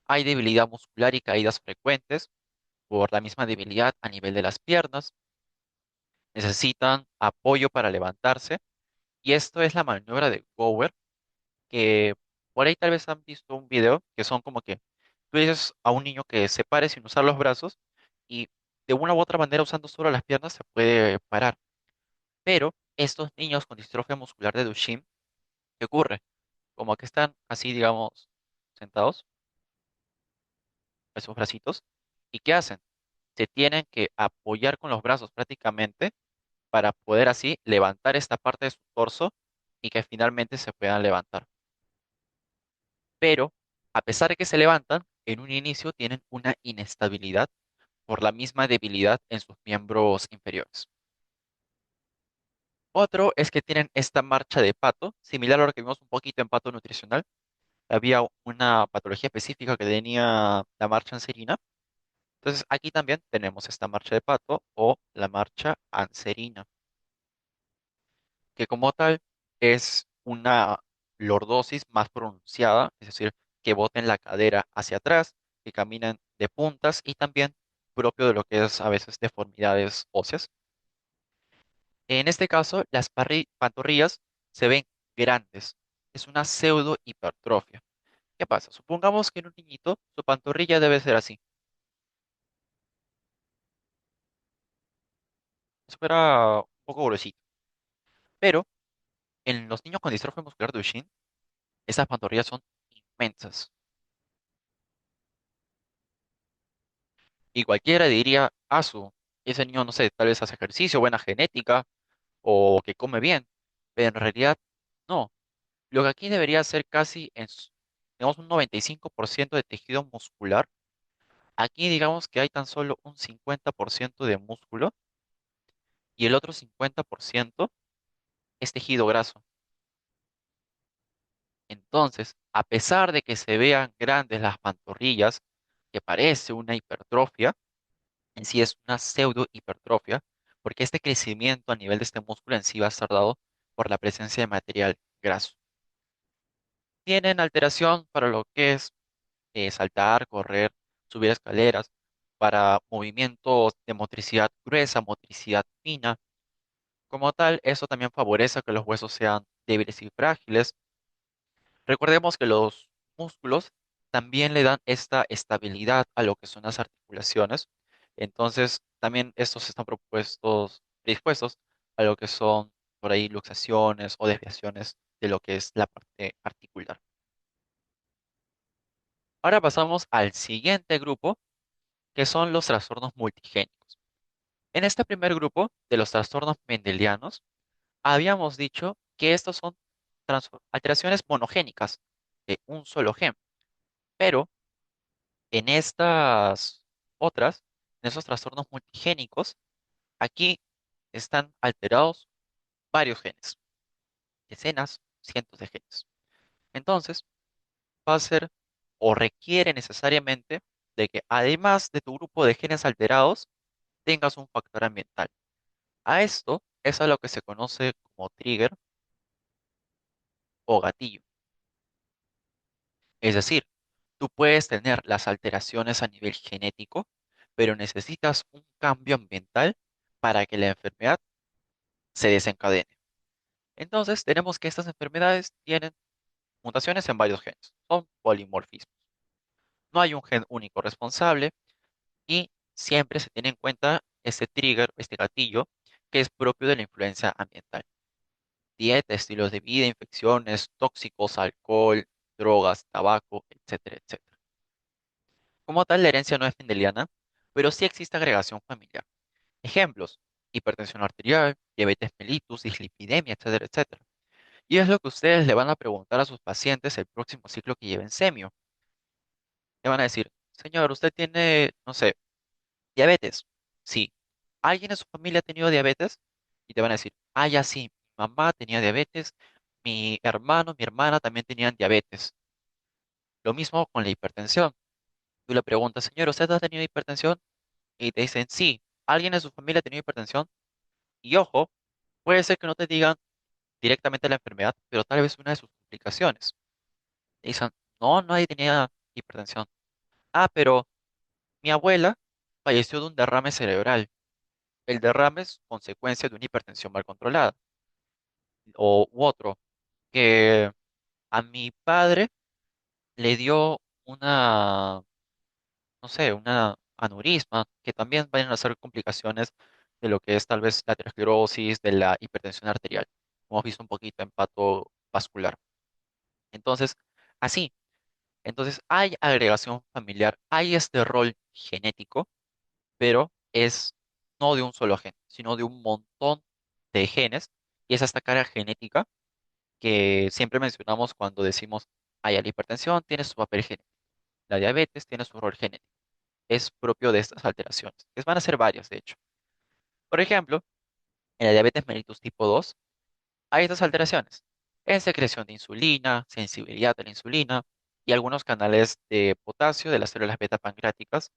Hay debilidad muscular y caídas frecuentes por la misma debilidad a nivel de las piernas. Necesitan apoyo para levantarse. Y esto es la maniobra de Gower, que por ahí tal vez han visto un video que son como que tú dices a un niño que se pare sin usar los brazos y de una u otra manera usando solo las piernas se puede parar. Pero estos niños con distrofia muscular de Duchenne, ¿qué ocurre? Como que están así, digamos, sentados, esos bracitos, ¿y qué hacen? Se tienen que apoyar con los brazos prácticamente para poder así levantar esta parte de su torso y que finalmente se puedan levantar. Pero a pesar de que se levantan, en un inicio tienen una inestabilidad por la misma debilidad en sus miembros inferiores. Otro es que tienen esta marcha de pato, similar a lo que vimos un poquito en pato nutricional. Había una patología específica que tenía la marcha anserina. Entonces aquí también tenemos esta marcha de pato o la marcha anserina, que como tal es una lordosis más pronunciada, es decir, que boten la cadera hacia atrás, que caminen de puntas y también propio de lo que es a veces deformidades óseas. En este caso, las pantorrillas se ven grandes. Es una pseudo hipertrofia. ¿Qué pasa? Supongamos que en un niñito su pantorrilla debe ser así. Si fuera un poco gruesito. Pero en los niños con distrofia muscular de Duchenne, esas pantorrillas son inmensas. Y cualquiera diría, ese niño, no sé, tal vez hace ejercicio, buena genética o que come bien. Pero en realidad, no. Lo que aquí debería ser casi, digamos, un 95% de tejido muscular. Aquí digamos que hay tan solo un 50% de músculo y el otro 50% es tejido graso. Entonces, a pesar de que se vean grandes las pantorrillas, que parece una hipertrofia, en sí es una pseudo hipertrofia, porque este crecimiento a nivel de este músculo en sí va a estar dado por la presencia de material graso. Tienen alteración para lo que es saltar, correr, subir escaleras, para movimientos de motricidad gruesa, motricidad fina. Como tal, eso también favorece que los huesos sean débiles y frágiles. Recordemos que los músculos también le dan esta estabilidad a lo que son las articulaciones. Entonces, también estos están predispuestos a lo que son por ahí luxaciones o desviaciones de lo que es la parte articular. Ahora pasamos al siguiente grupo, que son los trastornos multigénicos. En este primer grupo de los trastornos mendelianos, habíamos dicho que estos son alteraciones monogénicas de un solo gen, pero en estas otras, en esos trastornos multigénicos, aquí están alterados varios genes, decenas, cientos de genes. Entonces, va a ser o requiere necesariamente de que además de tu grupo de genes alterados, tengas un factor ambiental. A esto es a lo que se conoce como trigger o gatillo. Es decir, tú puedes tener las alteraciones a nivel genético, pero necesitas un cambio ambiental para que la enfermedad se desencadene. Entonces, tenemos que estas enfermedades tienen mutaciones en varios genes, son polimorfismos. No hay un gen único responsable y siempre se tiene en cuenta este trigger, este gatillo, que es propio de la influencia ambiental. Dieta, estilos de vida, infecciones, tóxicos, alcohol, drogas, tabaco, etcétera, etcétera. Como tal, la herencia no es mendeliana, pero sí existe agregación familiar. Ejemplos: hipertensión arterial, diabetes mellitus, dislipidemia, etcétera, etcétera. Y es lo que ustedes le van a preguntar a sus pacientes el próximo ciclo que lleven semio. Le van a decir: señor, usted tiene, no sé, diabetes. Sí. ¿Alguien en su familia ha tenido diabetes? Y te van a decir: ah, ya sí, mi mamá tenía diabetes, mi hermano, mi hermana también tenían diabetes. Lo mismo con la hipertensión. Tú le preguntas: señor, ¿usted ha tenido hipertensión? Y te dicen: sí. ¿Alguien en su familia ha tenido hipertensión? Y ojo, puede ser que no te digan directamente la enfermedad, pero tal vez una de sus complicaciones. Te dicen: no, nadie tenía hipertensión. Ah, pero mi abuela falleció de un derrame cerebral. El derrame es consecuencia de una hipertensión mal controlada. O u otro, que a mi padre le dio una, no sé, una aneurisma, que también vayan a ser complicaciones de lo que es tal vez la aterosclerosis, de la hipertensión arterial. Como hemos visto un poquito en pato vascular. Entonces, así. Entonces, hay agregación familiar, hay este rol genético, pero es no de un solo gen, sino de un montón de genes, y es esta carga genética que siempre mencionamos cuando decimos: ay, la hipertensión tiene su papel genético, la diabetes tiene su rol genético, es propio de estas alteraciones, que van a ser varias, de hecho. Por ejemplo, en la diabetes mellitus tipo 2 hay estas alteraciones en secreción de insulina, sensibilidad a la insulina y algunos canales de potasio de las células beta pancreáticas,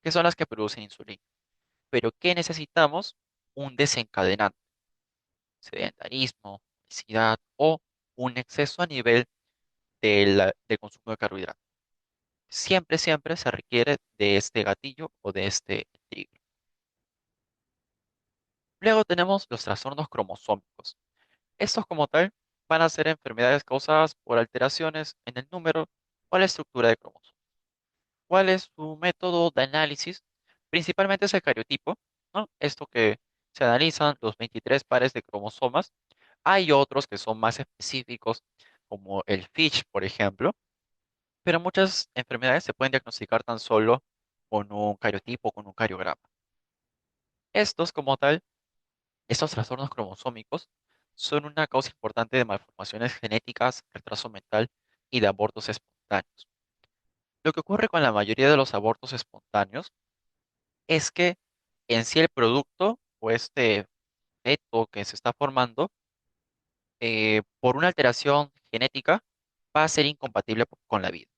que son las que producen insulina. Pero ¿qué necesitamos? Un desencadenante: sedentarismo, obesidad o un exceso a nivel del consumo de carbohidratos. Siempre, siempre se requiere de este gatillo o de este trigger. Luego tenemos los trastornos cromosómicos. Estos como tal van a ser enfermedades causadas por alteraciones en el número o la estructura de cromosomas. ¿Cuál es su método de análisis? Principalmente es el cariotipo, ¿no? Esto que se analizan los 23 pares de cromosomas. Hay otros que son más específicos, como el FISH, por ejemplo, pero muchas enfermedades se pueden diagnosticar tan solo con un cariotipo, con un cariograma. Estos, como tal, estos trastornos cromosómicos son una causa importante de malformaciones genéticas, retraso mental y de abortos espontáneos. Lo que ocurre con la mayoría de los abortos espontáneos es que en sí el producto o este feto que se está formando, por una alteración genética, va a ser incompatible con la vida.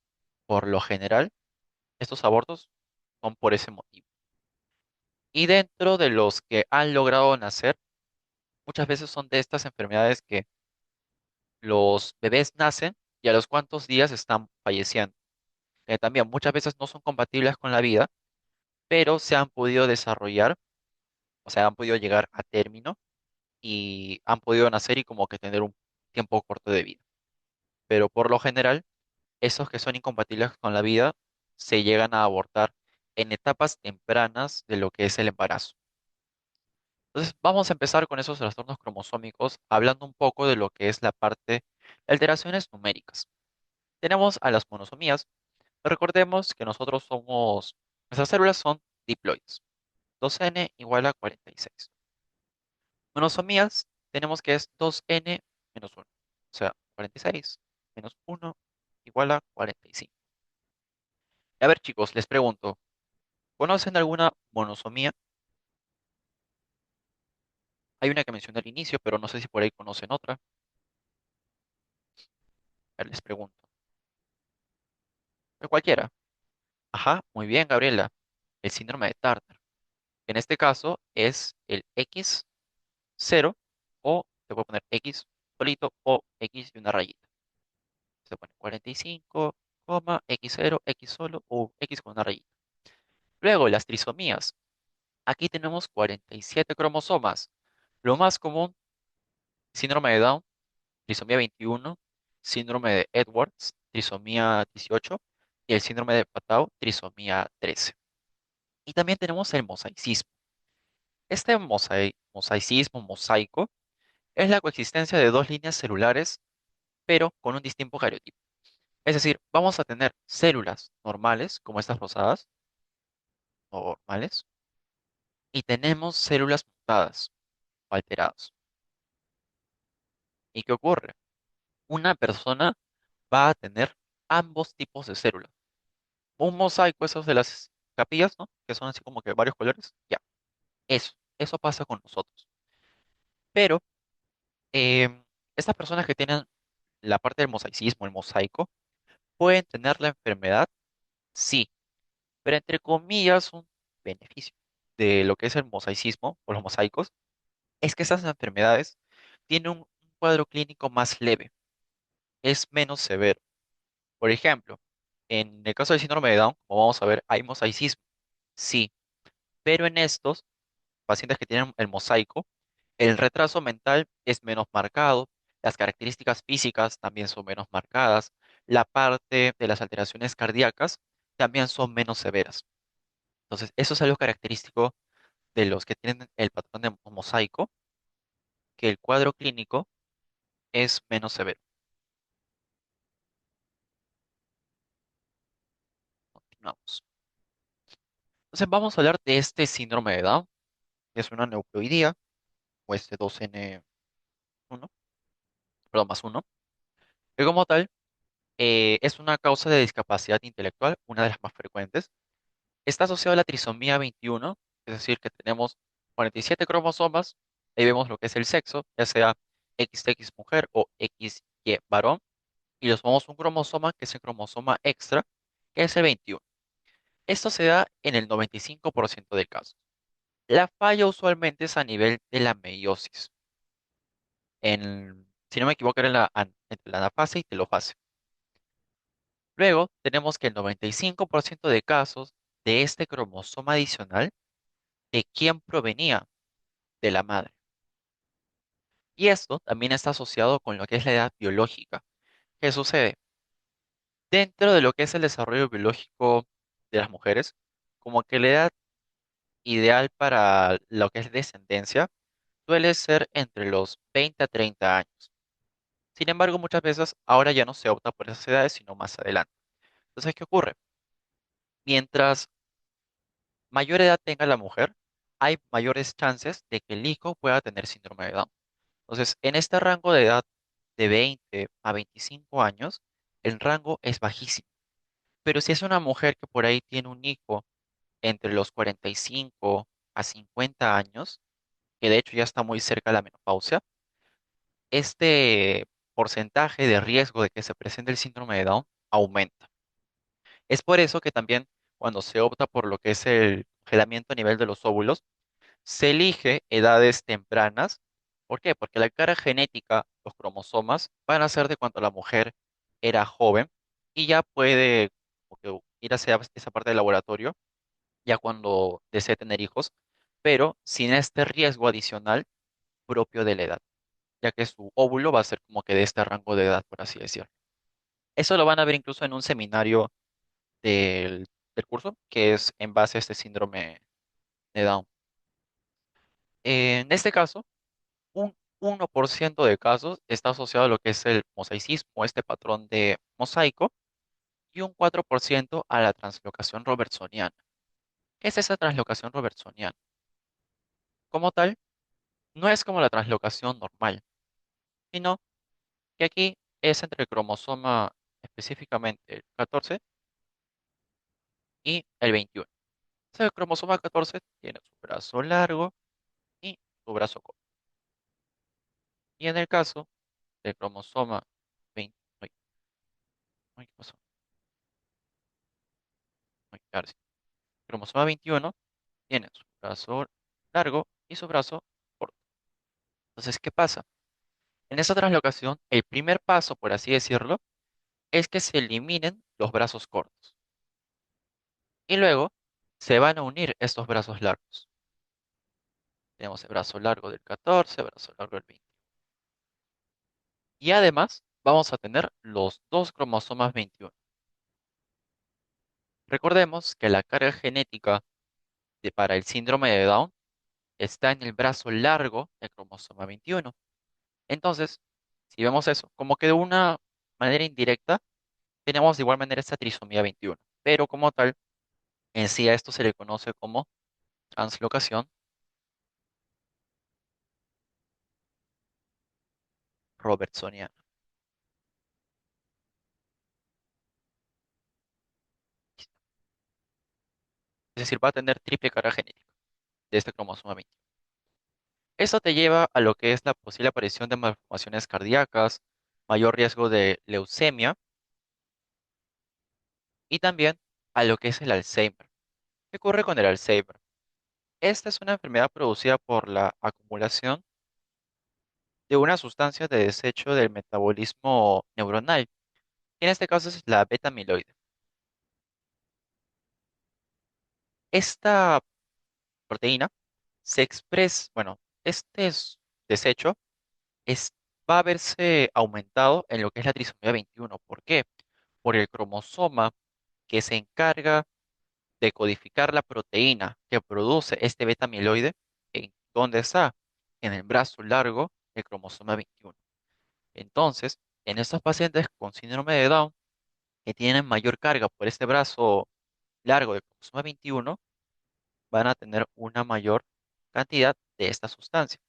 Por lo general, estos abortos son por ese motivo. Y dentro de los que han logrado nacer, muchas veces son de estas enfermedades que los bebés nacen y a los cuantos días están falleciendo. Que también muchas veces no son compatibles con la vida, pero se han podido desarrollar, o sea, han podido llegar a término y han podido nacer y como que tener un tiempo corto de vida. Pero por lo general, esos que son incompatibles con la vida se llegan a abortar en etapas tempranas de lo que es el embarazo. Entonces, vamos a empezar con esos trastornos cromosómicos, hablando un poco de lo que es la parte de alteraciones numéricas. Tenemos a las monosomías. Recordemos que nuestras células son diploides. 2n igual a 46. Monosomías tenemos que es 2n menos 1. O sea, 46 menos 1 igual a 45. A ver, chicos, les pregunto, ¿conocen alguna monosomía? Hay una que mencioné al inicio, pero no sé si por ahí conocen otra. A ver, les pregunto. Cualquiera. Ajá, muy bien, Gabriela. El síndrome de Tartar. En este caso es el X0, o te puedo poner X solito o X y una rayita. Se pone 45, X0, X solo o X con una rayita. Luego, las trisomías. Aquí tenemos 47 cromosomas. Lo más común: síndrome de Down, trisomía 21, síndrome de Edwards, trisomía 18, y el síndrome de Patau, trisomía 13. Y también tenemos el mosaicismo. Este mosaicismo, mosaico, es la coexistencia de dos líneas celulares, pero con un distinto cariotipo. Es decir, vamos a tener células normales, como estas rosadas, normales, y tenemos células mutadas o alteradas. ¿Y qué ocurre? Una persona va a tener ambos tipos de células. Un mosaico, esos de las capillas, ¿no? Que son así como que varios colores. Ya, eso pasa con nosotros. Pero estas personas que tienen la parte del mosaicismo, el mosaico, pueden tener la enfermedad, sí, pero entre comillas, un beneficio de lo que es el mosaicismo o los mosaicos es que esas enfermedades tienen un cuadro clínico más leve, es menos severo. Por ejemplo, en el caso del síndrome de Down, como vamos a ver, hay mosaicismo, sí, pero en estos pacientes que tienen el mosaico, el retraso mental es menos marcado, las características físicas también son menos marcadas, la parte de las alteraciones cardíacas también son menos severas. Entonces, eso es algo característico de los que tienen el patrón de mosaico, que el cuadro clínico es menos severo. Continuamos. Entonces, vamos a hablar de este síndrome de Down, que es una neuploidía, o este 2N1, perdón, más uno, que como tal es una causa de discapacidad intelectual, una de las más frecuentes. Está asociado a la trisomía 21, es decir, que tenemos 47 cromosomas, ahí vemos lo que es el sexo, ya sea XX mujer o XY varón, y los sumamos un cromosoma, que es el cromosoma extra, que es el 21. Esto se da en el 95% del caso. La falla usualmente es a nivel de la meiosis. Si no me equivoco, era entre la anafase y telofase. Luego tenemos que el 95% de casos de este cromosoma adicional, ¿de quién provenía? De la madre. Y esto también está asociado con lo que es la edad biológica. ¿Qué sucede? Dentro de lo que es el desarrollo biológico de las mujeres, como que la edad ideal para lo que es descendencia suele ser entre los 20 a 30 años. Sin embargo, muchas veces ahora ya no se opta por esas edades, sino más adelante. Entonces, ¿qué ocurre? Mientras mayor edad tenga la mujer, hay mayores chances de que el hijo pueda tener síndrome de Down. Entonces, en este rango de edad de 20 a 25 años, el rango es bajísimo. Pero si es una mujer que por ahí tiene un hijo entre los 45 a 50 años, que de hecho ya está muy cerca de la menopausia, este porcentaje de riesgo de que se presente el síndrome de Down aumenta. Es por eso que también cuando se opta por lo que es el congelamiento a nivel de los óvulos, se elige edades tempranas. ¿Por qué? Porque la cara genética, los cromosomas, van a ser de cuando la mujer era joven y ya puede como que ir hacia esa parte del laboratorio, ya cuando desee tener hijos, pero sin este riesgo adicional propio de la edad, ya que su óvulo va a ser como que de este rango de edad, por así decirlo. Eso lo van a ver incluso en un seminario del curso, que es en base a este síndrome de Down. En este caso, un 1% de casos está asociado a lo que es el mosaicismo, este patrón de mosaico, y un 4% a la translocación robertsoniana. ¿Qué es esa translocación robertsoniana? Como tal, no es como la translocación normal, sino que aquí es entre el cromosoma específicamente el 14 y el 21. O sea, el cromosoma 14 tiene su brazo largo y su brazo corto. Y en el caso del cromosoma 20, uy, uy, ¿qué pasó? Uy, ahora sí. Cromosoma 21 tiene su brazo largo y su brazo corto. Entonces, ¿qué pasa? En esa translocación, el primer paso, por así decirlo, es que se eliminen los brazos cortos. Y luego se van a unir estos brazos largos. Tenemos el brazo largo del 14, brazo largo del 20. Y además, vamos a tener los dos cromosomas 21. Recordemos que la carga genética para el síndrome de Down está en el brazo largo del cromosoma 21. Entonces, si vemos eso, como que de una manera indirecta, tenemos de igual manera esta trisomía 21. Pero como tal, en sí a esto se le conoce como translocación robertsoniana. Es decir, va a tener triple carga genética de este cromosoma 21. Esto te lleva a lo que es la posible aparición de malformaciones cardíacas, mayor riesgo de leucemia y también a lo que es el Alzheimer. ¿Qué ocurre con el Alzheimer? Esta es una enfermedad producida por la acumulación de una sustancia de desecho del metabolismo neuronal. En este caso es la beta-amiloide. Esta proteína se expresa, bueno, desecho es, va a verse aumentado en lo que es la trisomía 21. ¿Por qué? Por el cromosoma que se encarga de codificar la proteína que produce este beta-amiloide. ¿En dónde está? En el brazo largo del cromosoma 21. Entonces, en estos pacientes con síndrome de Down, que tienen mayor carga por este brazo largo del cromosoma 21, van a tener una mayor cantidad de esta sustancia.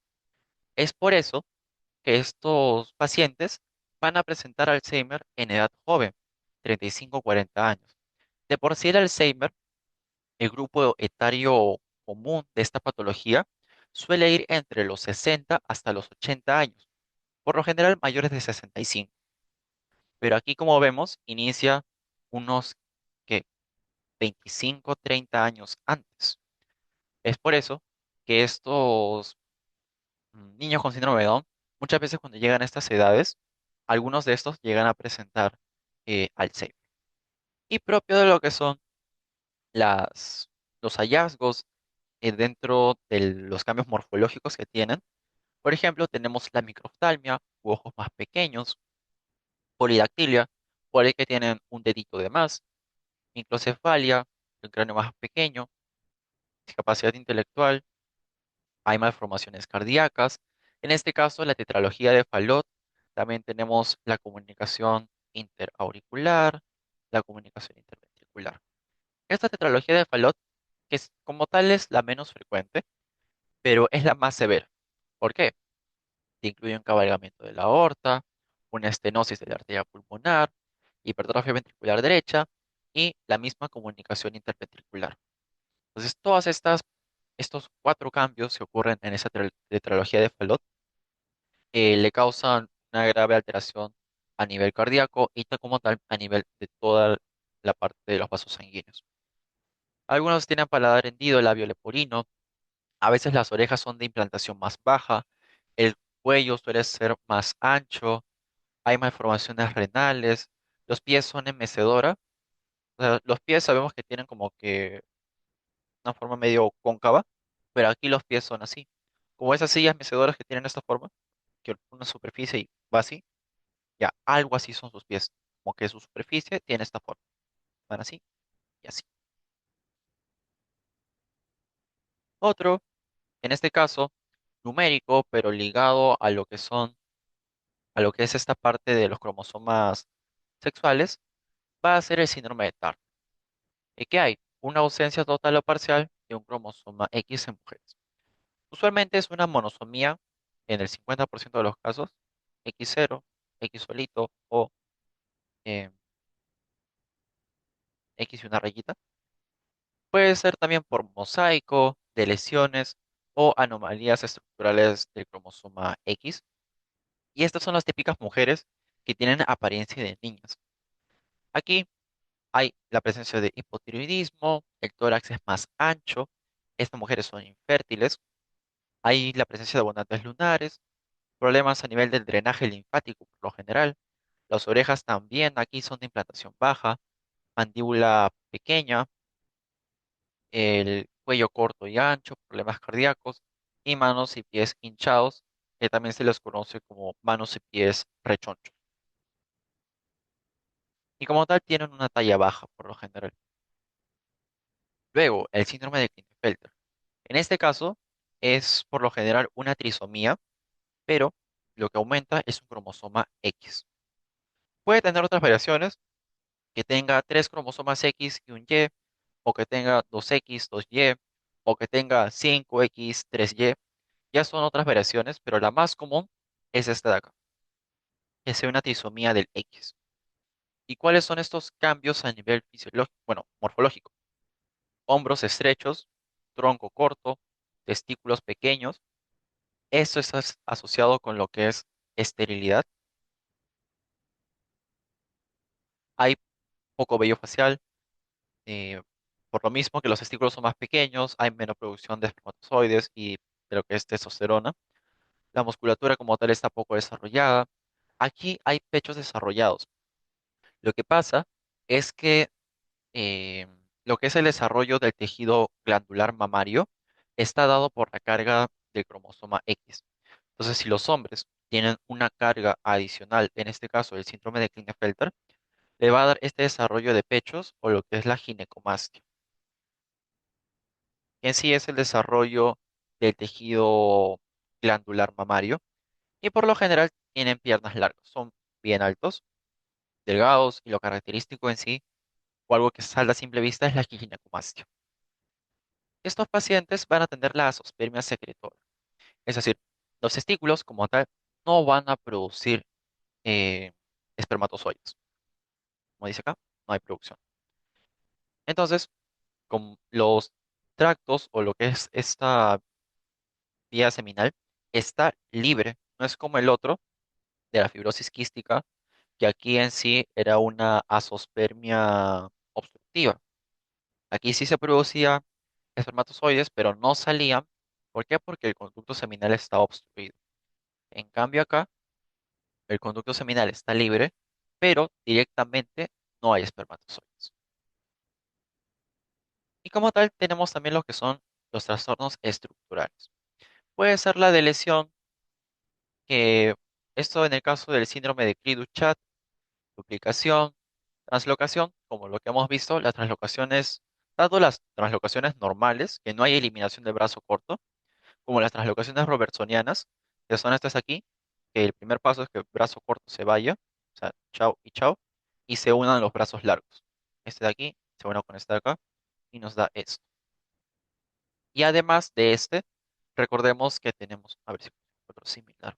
Es por eso que estos pacientes van a presentar Alzheimer en edad joven, 35 o 40 años. De por sí el Alzheimer, el grupo etario común de esta patología, suele ir entre los 60 hasta los 80 años, por lo general mayores de 65. Pero aquí, como vemos, inicia unos que 25, 30 años antes. Es por eso que estos niños con síndrome de Down, muchas veces cuando llegan a estas edades, algunos de estos llegan a presentar Alzheimer. Y propio de lo que son las, los hallazgos dentro de los cambios morfológicos que tienen. Por ejemplo, tenemos la microftalmia, u ojos más pequeños, polidactilia, por ahí que tienen un dedito de más, microcefalia, el cráneo más pequeño, discapacidad intelectual, hay malformaciones cardíacas. En este caso, la tetralogía de Fallot, también tenemos la comunicación interauricular, la comunicación interventricular. Esta tetralogía de Fallot, que como tal es la menos frecuente, pero es la más severa. ¿Por qué? Te incluye un cabalgamiento de la aorta, una estenosis de la arteria pulmonar, hipertrofia ventricular derecha y la misma comunicación interventricular. Entonces, estos cuatro cambios que ocurren en esa tetralogía de Fallot le causan una grave alteración a nivel cardíaco y como tal a nivel de toda la parte de los vasos sanguíneos. Algunos tienen paladar hendido, labio leporino, a veces las orejas son de implantación más baja, el cuello suele ser más ancho, hay malformaciones renales, los pies son en mecedora. O sea, los pies sabemos que tienen como que una forma medio cóncava, pero aquí los pies son así. Como esas sillas mecedoras que tienen esta forma, que una superficie y va así, ya algo así son sus pies, como que su superficie tiene esta forma, van así y así. Otro, en este caso, numérico, pero ligado a lo que a lo que es esta parte de los cromosomas sexuales, va a ser el síndrome de Turner. ¿Y qué hay? Una ausencia total o parcial de un cromosoma X en mujeres. Usualmente es una monosomía en el 50% de los casos, X0, X solito o eh, X y una rayita. Puede ser también por mosaico, de lesiones o anomalías estructurales del cromosoma X. Y estas son las típicas mujeres que tienen apariencia de niñas. Aquí hay la presencia de hipotiroidismo, el tórax es más ancho, estas mujeres son infértiles, hay la presencia de abundantes lunares, problemas a nivel del drenaje linfático por lo general, las orejas también aquí son de implantación baja, mandíbula pequeña, el cuello corto y ancho, problemas cardíacos y manos y pies hinchados, que también se les conoce como manos y pies rechonchos. y como tal tienen una talla baja por lo general. Luego, el síndrome de Klinefelter. En este caso, es por lo general una trisomía, pero lo que aumenta es un cromosoma X. Puede tener otras variaciones, que tenga tres cromosomas X y un Y, o que tenga dos X, dos Y, o que tenga cinco X, tres Y. Ya son otras variaciones, pero la más común es esta de acá, que sea una trisomía del X. ¿Y cuáles son estos cambios a nivel fisiológico? Bueno, morfológico. Hombros estrechos, tronco corto, testículos pequeños. Esto está asociado con lo que es esterilidad. Hay poco vello facial, eh, por lo mismo que los testículos son más pequeños, hay menos producción de espermatozoides y de lo que es testosterona. La musculatura como tal está poco desarrollada. Aquí hay pechos desarrollados. Lo que pasa es que eh, lo que es el desarrollo del tejido glandular mamario está dado por la carga del cromosoma X. Entonces, si los hombres tienen una carga adicional, en este caso el síndrome de Klinefelter, le va a dar este desarrollo de pechos o lo que es la ginecomastia. En sí es el desarrollo del tejido glandular mamario y por lo general tienen piernas largas, son bien altos, delgados y lo característico en sí o algo que salta a simple vista es la ginecomastia. Estos pacientes van a tener la azoospermia secretora, es decir, los testículos como tal no van a producir eh, espermatozoides. Como dice acá, no hay producción. Entonces, con los tractos o lo que es esta vía seminal está libre, no es como el otro de la fibrosis quística, que aquí en sí era una azoospermia obstructiva. Aquí sí se producía espermatozoides, pero no salían. ¿Por qué? Porque el conducto seminal estaba obstruido. En cambio acá, el conducto seminal está libre, pero directamente no hay espermatozoides. Y como tal, tenemos también lo que son los trastornos estructurales. Puede ser la de lesión, que esto en el caso del síndrome de Cri-du-Chat, duplicación, translocación, como lo que hemos visto, las translocaciones, tanto las translocaciones normales, que no hay eliminación del brazo corto, como las translocaciones robertsonianas, que son estas aquí, que el primer paso es que el brazo corto se vaya, o sea, chao y chao, y se unan los brazos largos. Este de aquí se une con este de acá y nos da esto. Y además de este, recordemos que tenemos, a ver si otro similar.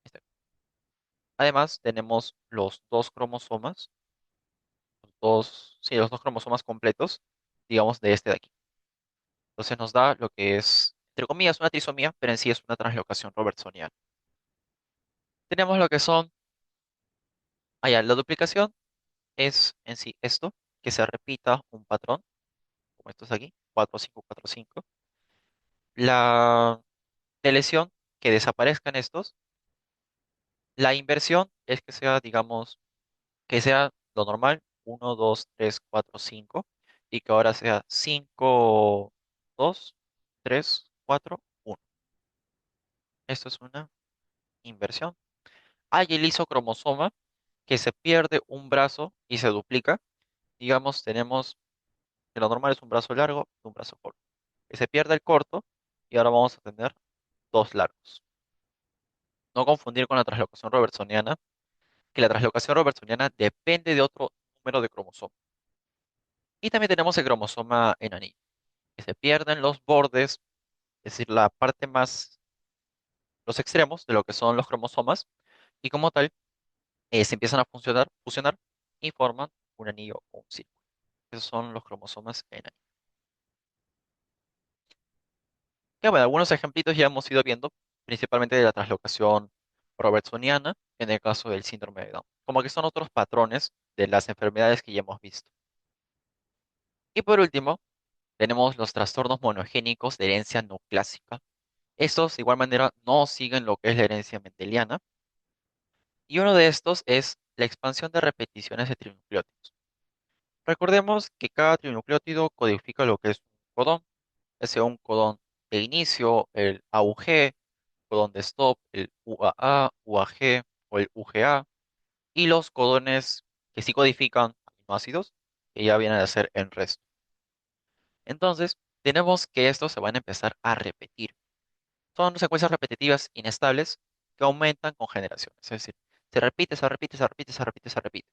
Este. Además, tenemos los dos cromosomas, sí, los dos cromosomas completos, digamos, de este de aquí. Entonces nos da lo que es, entre comillas, una trisomía, pero en sí es una translocación robertsoniana. Tenemos lo que son, allá, la duplicación es en sí esto, que se repita un patrón, como estos de aquí, 4, 5, 4, 5. La deleción, que desaparezcan estos. La inversión es que sea, digamos, que sea lo normal, 1, 2, 3, 4, 5, y que ahora sea 5, 2, 3, 4, 1. Esto es una inversión. Hay el isocromosoma, que se pierde un brazo y se duplica. Digamos, tenemos que lo normal es un brazo largo y un brazo corto. Que se pierde el corto y ahora vamos a tener dos largos. No confundir con la translocación robertsoniana, que la translocación robertsoniana depende de otro número de cromosomas. Y también tenemos el cromosoma en anillo, que se pierden los bordes, es decir, la parte más, los extremos de lo que son los cromosomas, y como tal, se empiezan a fusionar y forman un anillo o un círculo. Esos son los cromosomas en anillo. Ya bueno, algunos ejemplitos ya hemos ido viendo, principalmente de la translocación robertsoniana, en el caso del síndrome de Down. Como que son otros patrones de las enfermedades que ya hemos visto. Y por último, tenemos los trastornos monogénicos de herencia no clásica. Estos, de igual manera, no siguen lo que es la herencia mendeliana. Y uno de estos es la expansión de repeticiones de trinucleótidos. Recordemos que cada trinucleótido codifica lo que es un codón, ya sea un codón de inicio, el AUG, codón de stop, el UAA, UAG o el UGA, y los codones. que sí codifican aminoácidos, que ya vienen a ser el resto. Entonces, tenemos que estos se van a empezar a repetir. Son secuencias repetitivas inestables que aumentan con generaciones. Es decir, se repite, se repite, se repite, se repite, se repite.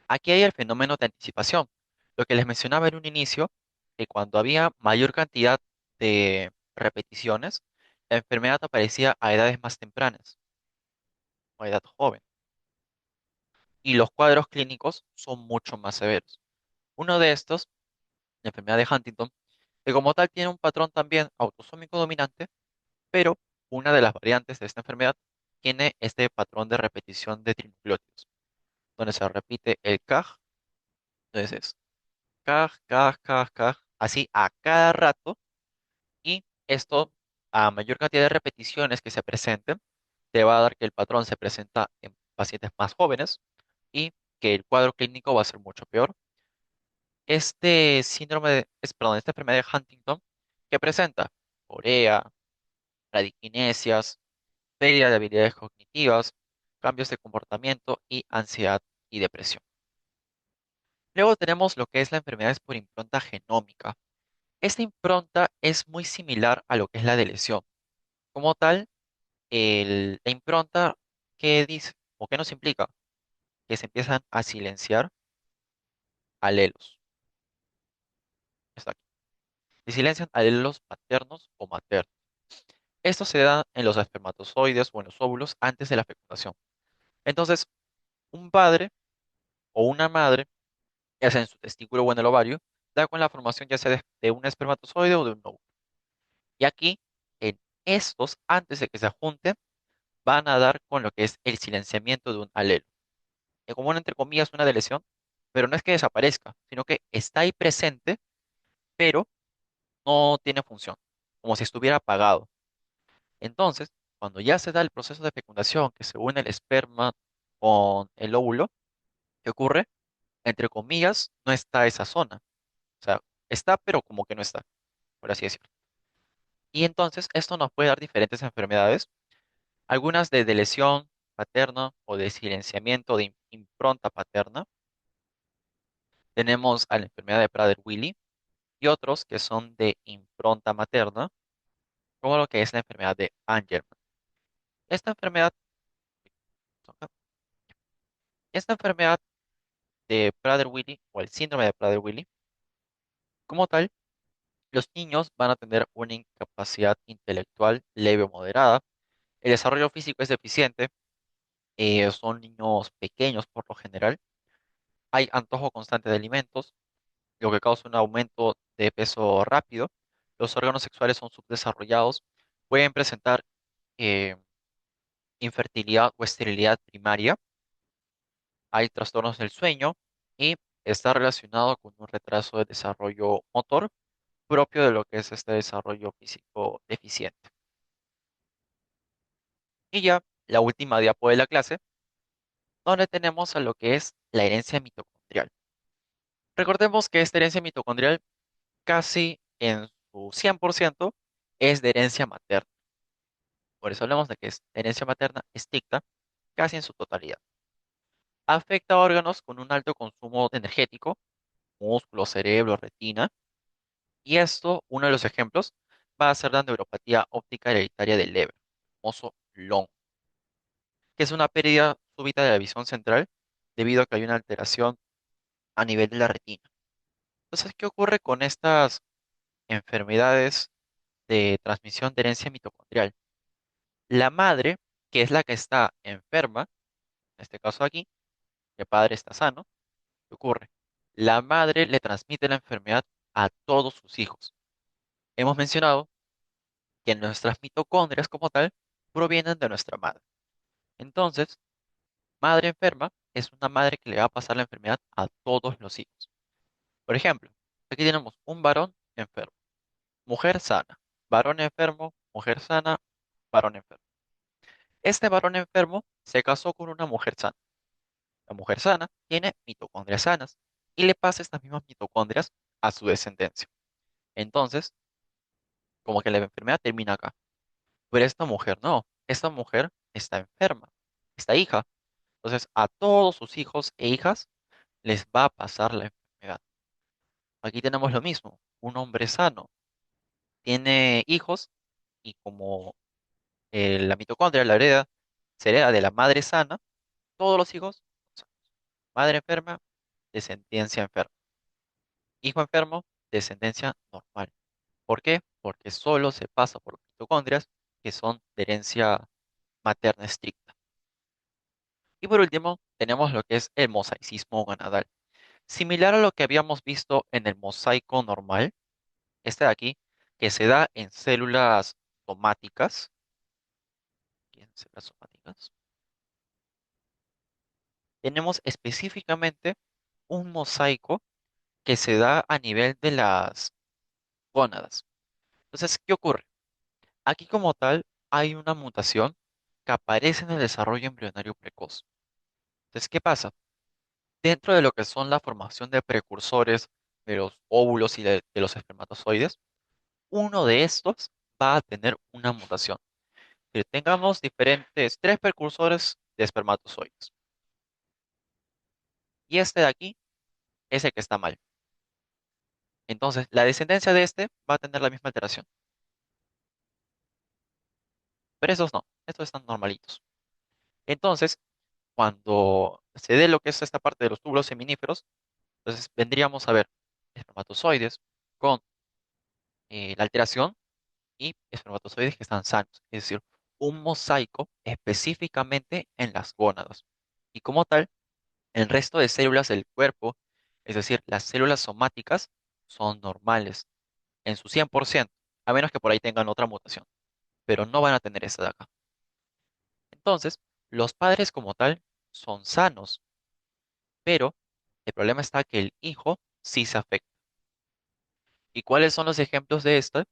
Aquí hay el fenómeno de anticipación. Lo que les mencionaba en un inicio, que cuando había mayor cantidad de repeticiones, la enfermedad aparecía a edades más tempranas, o a edad joven, y los cuadros clínicos son mucho más severos. Uno de estos, la enfermedad de Huntington, que como tal tiene un patrón también autosómico dominante, pero una de las variantes de esta enfermedad tiene este patrón de repetición de trinucleótidos, donde se repite el CAG, entonces es CAG, CAG, CAG, CAG, así a cada rato, y esto, a mayor cantidad de repeticiones que se presenten, te va a dar que el patrón se presenta en pacientes más jóvenes y que el cuadro clínico va a ser mucho peor. Este síndrome perdón, esta enfermedad de Huntington, que presenta corea, radikinesias, pérdida de habilidades cognitivas, cambios de comportamiento y ansiedad y depresión. Luego tenemos lo que es la enfermedad por impronta genómica. Esta impronta es muy similar a lo que es la de lesión. Como tal, la impronta, ¿qué dice o qué nos implica? Que se empiezan a silenciar alelos. Está aquí. Se silencian alelos paternos o maternos. Esto se da en los espermatozoides o en los óvulos antes de la fecundación. Entonces, un padre o una madre, ya sea en su testículo o en el ovario, da con la formación ya sea de un espermatozoide o de un óvulo. Y aquí, en estos, antes de que se junten, van a dar con lo que es el silenciamiento de un alelo. Es como una, entre comillas, una deleción, pero no es que desaparezca, sino que está ahí presente, pero no tiene función, como si estuviera apagado. Entonces, cuando ya se da el proceso de fecundación, que se une el esperma con el óvulo, ¿qué ocurre? Entre comillas, no está esa zona. O sea, está, pero como que no está, por así decirlo. Y entonces, esto nos puede dar diferentes enfermedades, algunas de lesión paterna o de silenciamiento de impronta paterna. Tenemos a la enfermedad de Prader-Willi y otros que son de impronta materna, como lo que es la enfermedad de Angelman. Esta enfermedad, esta enfermedad de Prader-Willi o el síndrome de Prader-Willi, como tal, los niños van a tener una incapacidad intelectual leve o moderada. El desarrollo físico es deficiente, son niños pequeños por lo general. Hay antojo constante de alimentos, lo que causa un aumento de peso rápido. Los órganos sexuales son subdesarrollados, pueden presentar eh, infertilidad o esterilidad primaria. Hay trastornos del sueño y está relacionado con un retraso de desarrollo motor propio de lo que es este desarrollo físico deficiente. Y ya la última diapo de la clase, donde tenemos a lo que es la herencia mitocondrial. Recordemos que esta herencia mitocondrial casi en su 100% es de herencia materna. Por eso hablamos de que es herencia materna estricta casi en su totalidad. Afecta a órganos con un alto consumo energético, músculo, cerebro, retina. Y esto, uno de los ejemplos, va a ser la neuropatía óptica hereditaria del Leber, famoso LON, que es una pérdida súbita de la visión central debido a que hay una alteración a nivel de la retina. Entonces, ¿qué ocurre con estas enfermedades de transmisión de herencia mitocondrial? La madre, que es la que está enferma, en este caso aquí, el padre está sano, ¿qué ocurre? La madre le transmite la enfermedad a todos sus hijos. Hemos mencionado que nuestras mitocondrias como tal provienen de nuestra madre. Entonces, madre enferma es una madre que le va a pasar la enfermedad a todos los hijos. Por ejemplo, aquí tenemos un varón enfermo, mujer sana, varón enfermo, mujer sana, varón enfermo. Este varón enfermo se casó con una mujer sana. La mujer sana tiene mitocondrias sanas y le pasa estas mismas mitocondrias a su descendencia. Entonces, como que la enfermedad termina acá. Pero esta mujer no, esta mujer está enferma, esta hija. Entonces, a todos sus hijos e hijas les va a pasar la enfermedad. Aquí tenemos lo mismo. Un hombre sano tiene hijos y como la mitocondria, la hereda, se hereda de la madre sana, todos los hijos, o sea, madre enferma, descendencia enferma. Hijo enfermo, descendencia normal. ¿Por qué? Porque solo se pasa por mitocondrias que son de herencia materna estricta. Y por último, tenemos lo que es el mosaicismo gonadal. Similar a lo que habíamos visto en el mosaico normal, este de aquí, que se da en células somáticas, ¿qué en células somáticas? Tenemos específicamente un mosaico que se da a nivel de las gónadas. Entonces, ¿qué ocurre? Aquí como tal hay una mutación que aparece en el desarrollo embrionario precoz. Entonces, ¿qué pasa? Dentro de lo que son la formación de precursores de los óvulos y de los espermatozoides, uno de estos va a tener una mutación. Que tengamos diferentes, tres precursores de espermatozoides. Y este de aquí es el que está mal. Entonces, la descendencia de este va a tener la misma alteración. Pero esos no, estos están normalitos. Entonces, cuando se dé lo que es esta parte de los túbulos seminíferos, entonces vendríamos a ver espermatozoides con la alteración y espermatozoides que están sanos, es decir, un mosaico específicamente en las gónadas. Y como tal, el resto de células del cuerpo, es decir, las células somáticas, son normales en su 100%, a menos que por ahí tengan otra mutación, pero no van a tener esta de acá. Entonces, los padres como tal son sanos, pero el problema está que el hijo sí se afecta. ¿Y cuáles son los ejemplos de esta?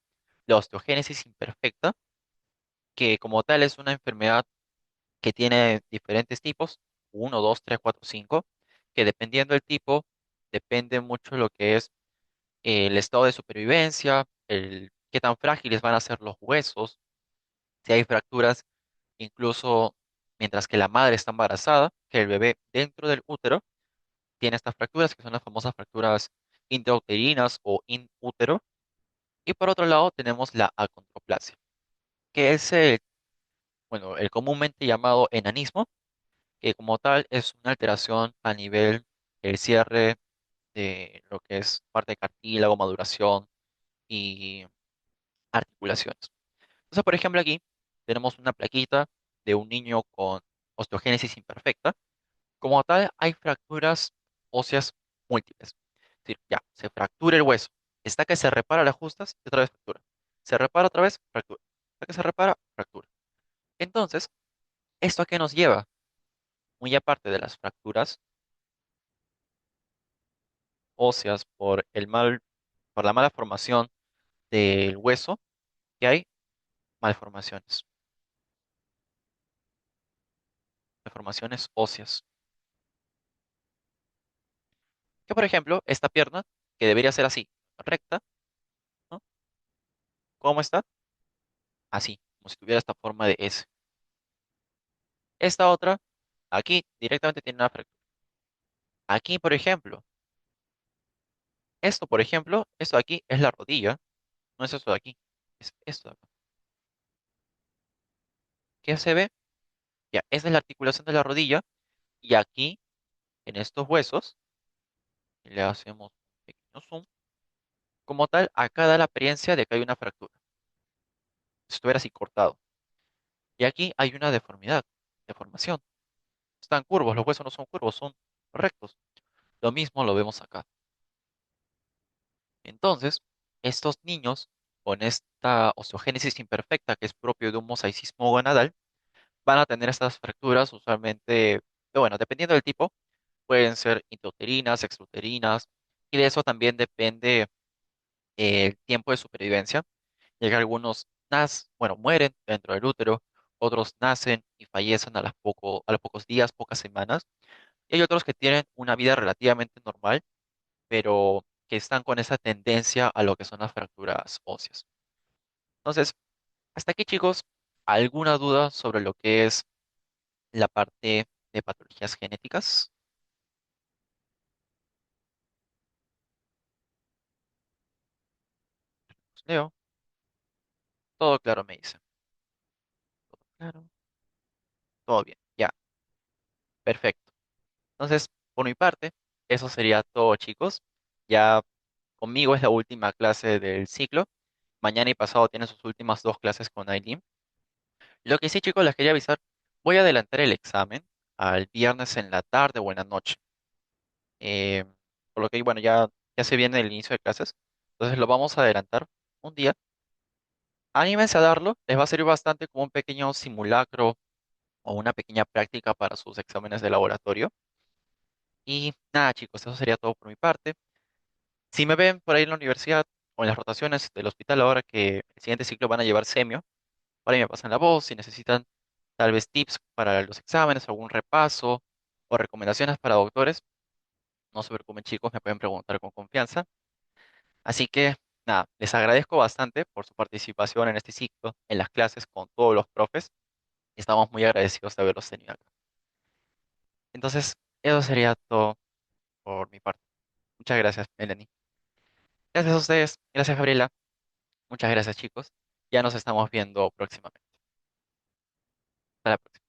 La osteogénesis imperfecta, que como tal es una enfermedad que tiene diferentes tipos, uno, 2, 3, 4, 5, que dependiendo del tipo, depende mucho lo que es el estado de supervivencia, el qué tan frágiles van a ser los huesos, si hay fracturas, incluso mientras que la madre está embarazada, que el bebé dentro del útero tiene estas fracturas, que son las famosas fracturas intrauterinas o in útero. Y por otro lado tenemos la acondroplasia, que es bueno, el comúnmente llamado enanismo, que como tal es una alteración a nivel del cierre de lo que es parte de cartílago, maduración y articulaciones. Entonces, por ejemplo, aquí tenemos una plaquita de un niño con osteogénesis imperfecta. Como tal, hay fracturas óseas múltiples. Es decir, ya, se fractura el hueso. Está que se repara, le ajustas y otra vez fractura. Se repara otra vez, fractura. Está que se repara, fractura. Entonces, ¿esto a qué nos lleva? Muy aparte de las fracturas óseas por la mala formación del hueso, que hay malformaciones, malformaciones óseas. Que por ejemplo, esta pierna, que debería ser así, recta, ¿no? ¿Cómo está? Así, como si tuviera esta forma de S. Esta otra, aquí directamente tiene una fractura. Aquí, por ejemplo, esto, por ejemplo, esto de aquí es la rodilla, no es esto de aquí, es esto de acá. ¿Qué se ve? Ya, esta es la articulación de la rodilla y aquí, en estos huesos, le hacemos un pequeño zoom. Como tal, acá da la apariencia de que hay una fractura. Si estuviera así cortado. Y aquí hay una deformidad, deformación. Están curvos, los huesos no son curvos, son rectos. Lo mismo lo vemos acá. Entonces, estos niños con esta osteogénesis imperfecta que es propio de un mosaicismo gonadal, van a tener estas fracturas usualmente, bueno, dependiendo del tipo, pueden ser intrauterinas, extrauterinas, y de eso también depende el tiempo de supervivencia, ya que algunos bueno, mueren dentro del útero, otros nacen y fallecen a los pocos días, pocas semanas, y hay otros que tienen una vida relativamente normal, pero que están con esa tendencia a lo que son las fracturas óseas. Entonces, hasta aquí, chicos, ¿alguna duda sobre lo que es la parte de patologías genéticas. Pues leo, todo claro, me dice. Todo claro, todo bien. Ya, perfecto. Entonces, por mi parte, eso sería todo, chicos. Ya conmigo es la última clase del ciclo. Mañana y pasado tienen sus últimas dos clases con Aileen. Lo que sí, chicos, les quería avisar, voy a adelantar el examen al viernes en la tarde o en la noche. Eh, por lo que, bueno, ya se viene el inicio de clases. Entonces lo vamos a adelantar un día. Anímense a darlo, les va a servir bastante como un pequeño simulacro o una pequeña práctica para sus exámenes de laboratorio. Y nada, chicos, eso sería todo por mi parte. Si me ven por ahí en la universidad o en las rotaciones del hospital ahora que el siguiente ciclo van a llevar semio, por ahí me pasan la voz si necesitan tal vez tips para los exámenes, algún repaso o recomendaciones para doctores. No se preocupen, chicos, me pueden preguntar con confianza. Así que nada, les agradezco bastante por su participación en este ciclo, en las clases con todos los profes. Estamos muy agradecidos de haberlos tenido acá. Entonces, eso sería todo por mi parte. Muchas gracias, Melanie. Gracias a ustedes. Gracias, Gabriela. Muchas gracias, chicos. Ya nos estamos viendo próximamente. Hasta la próxima.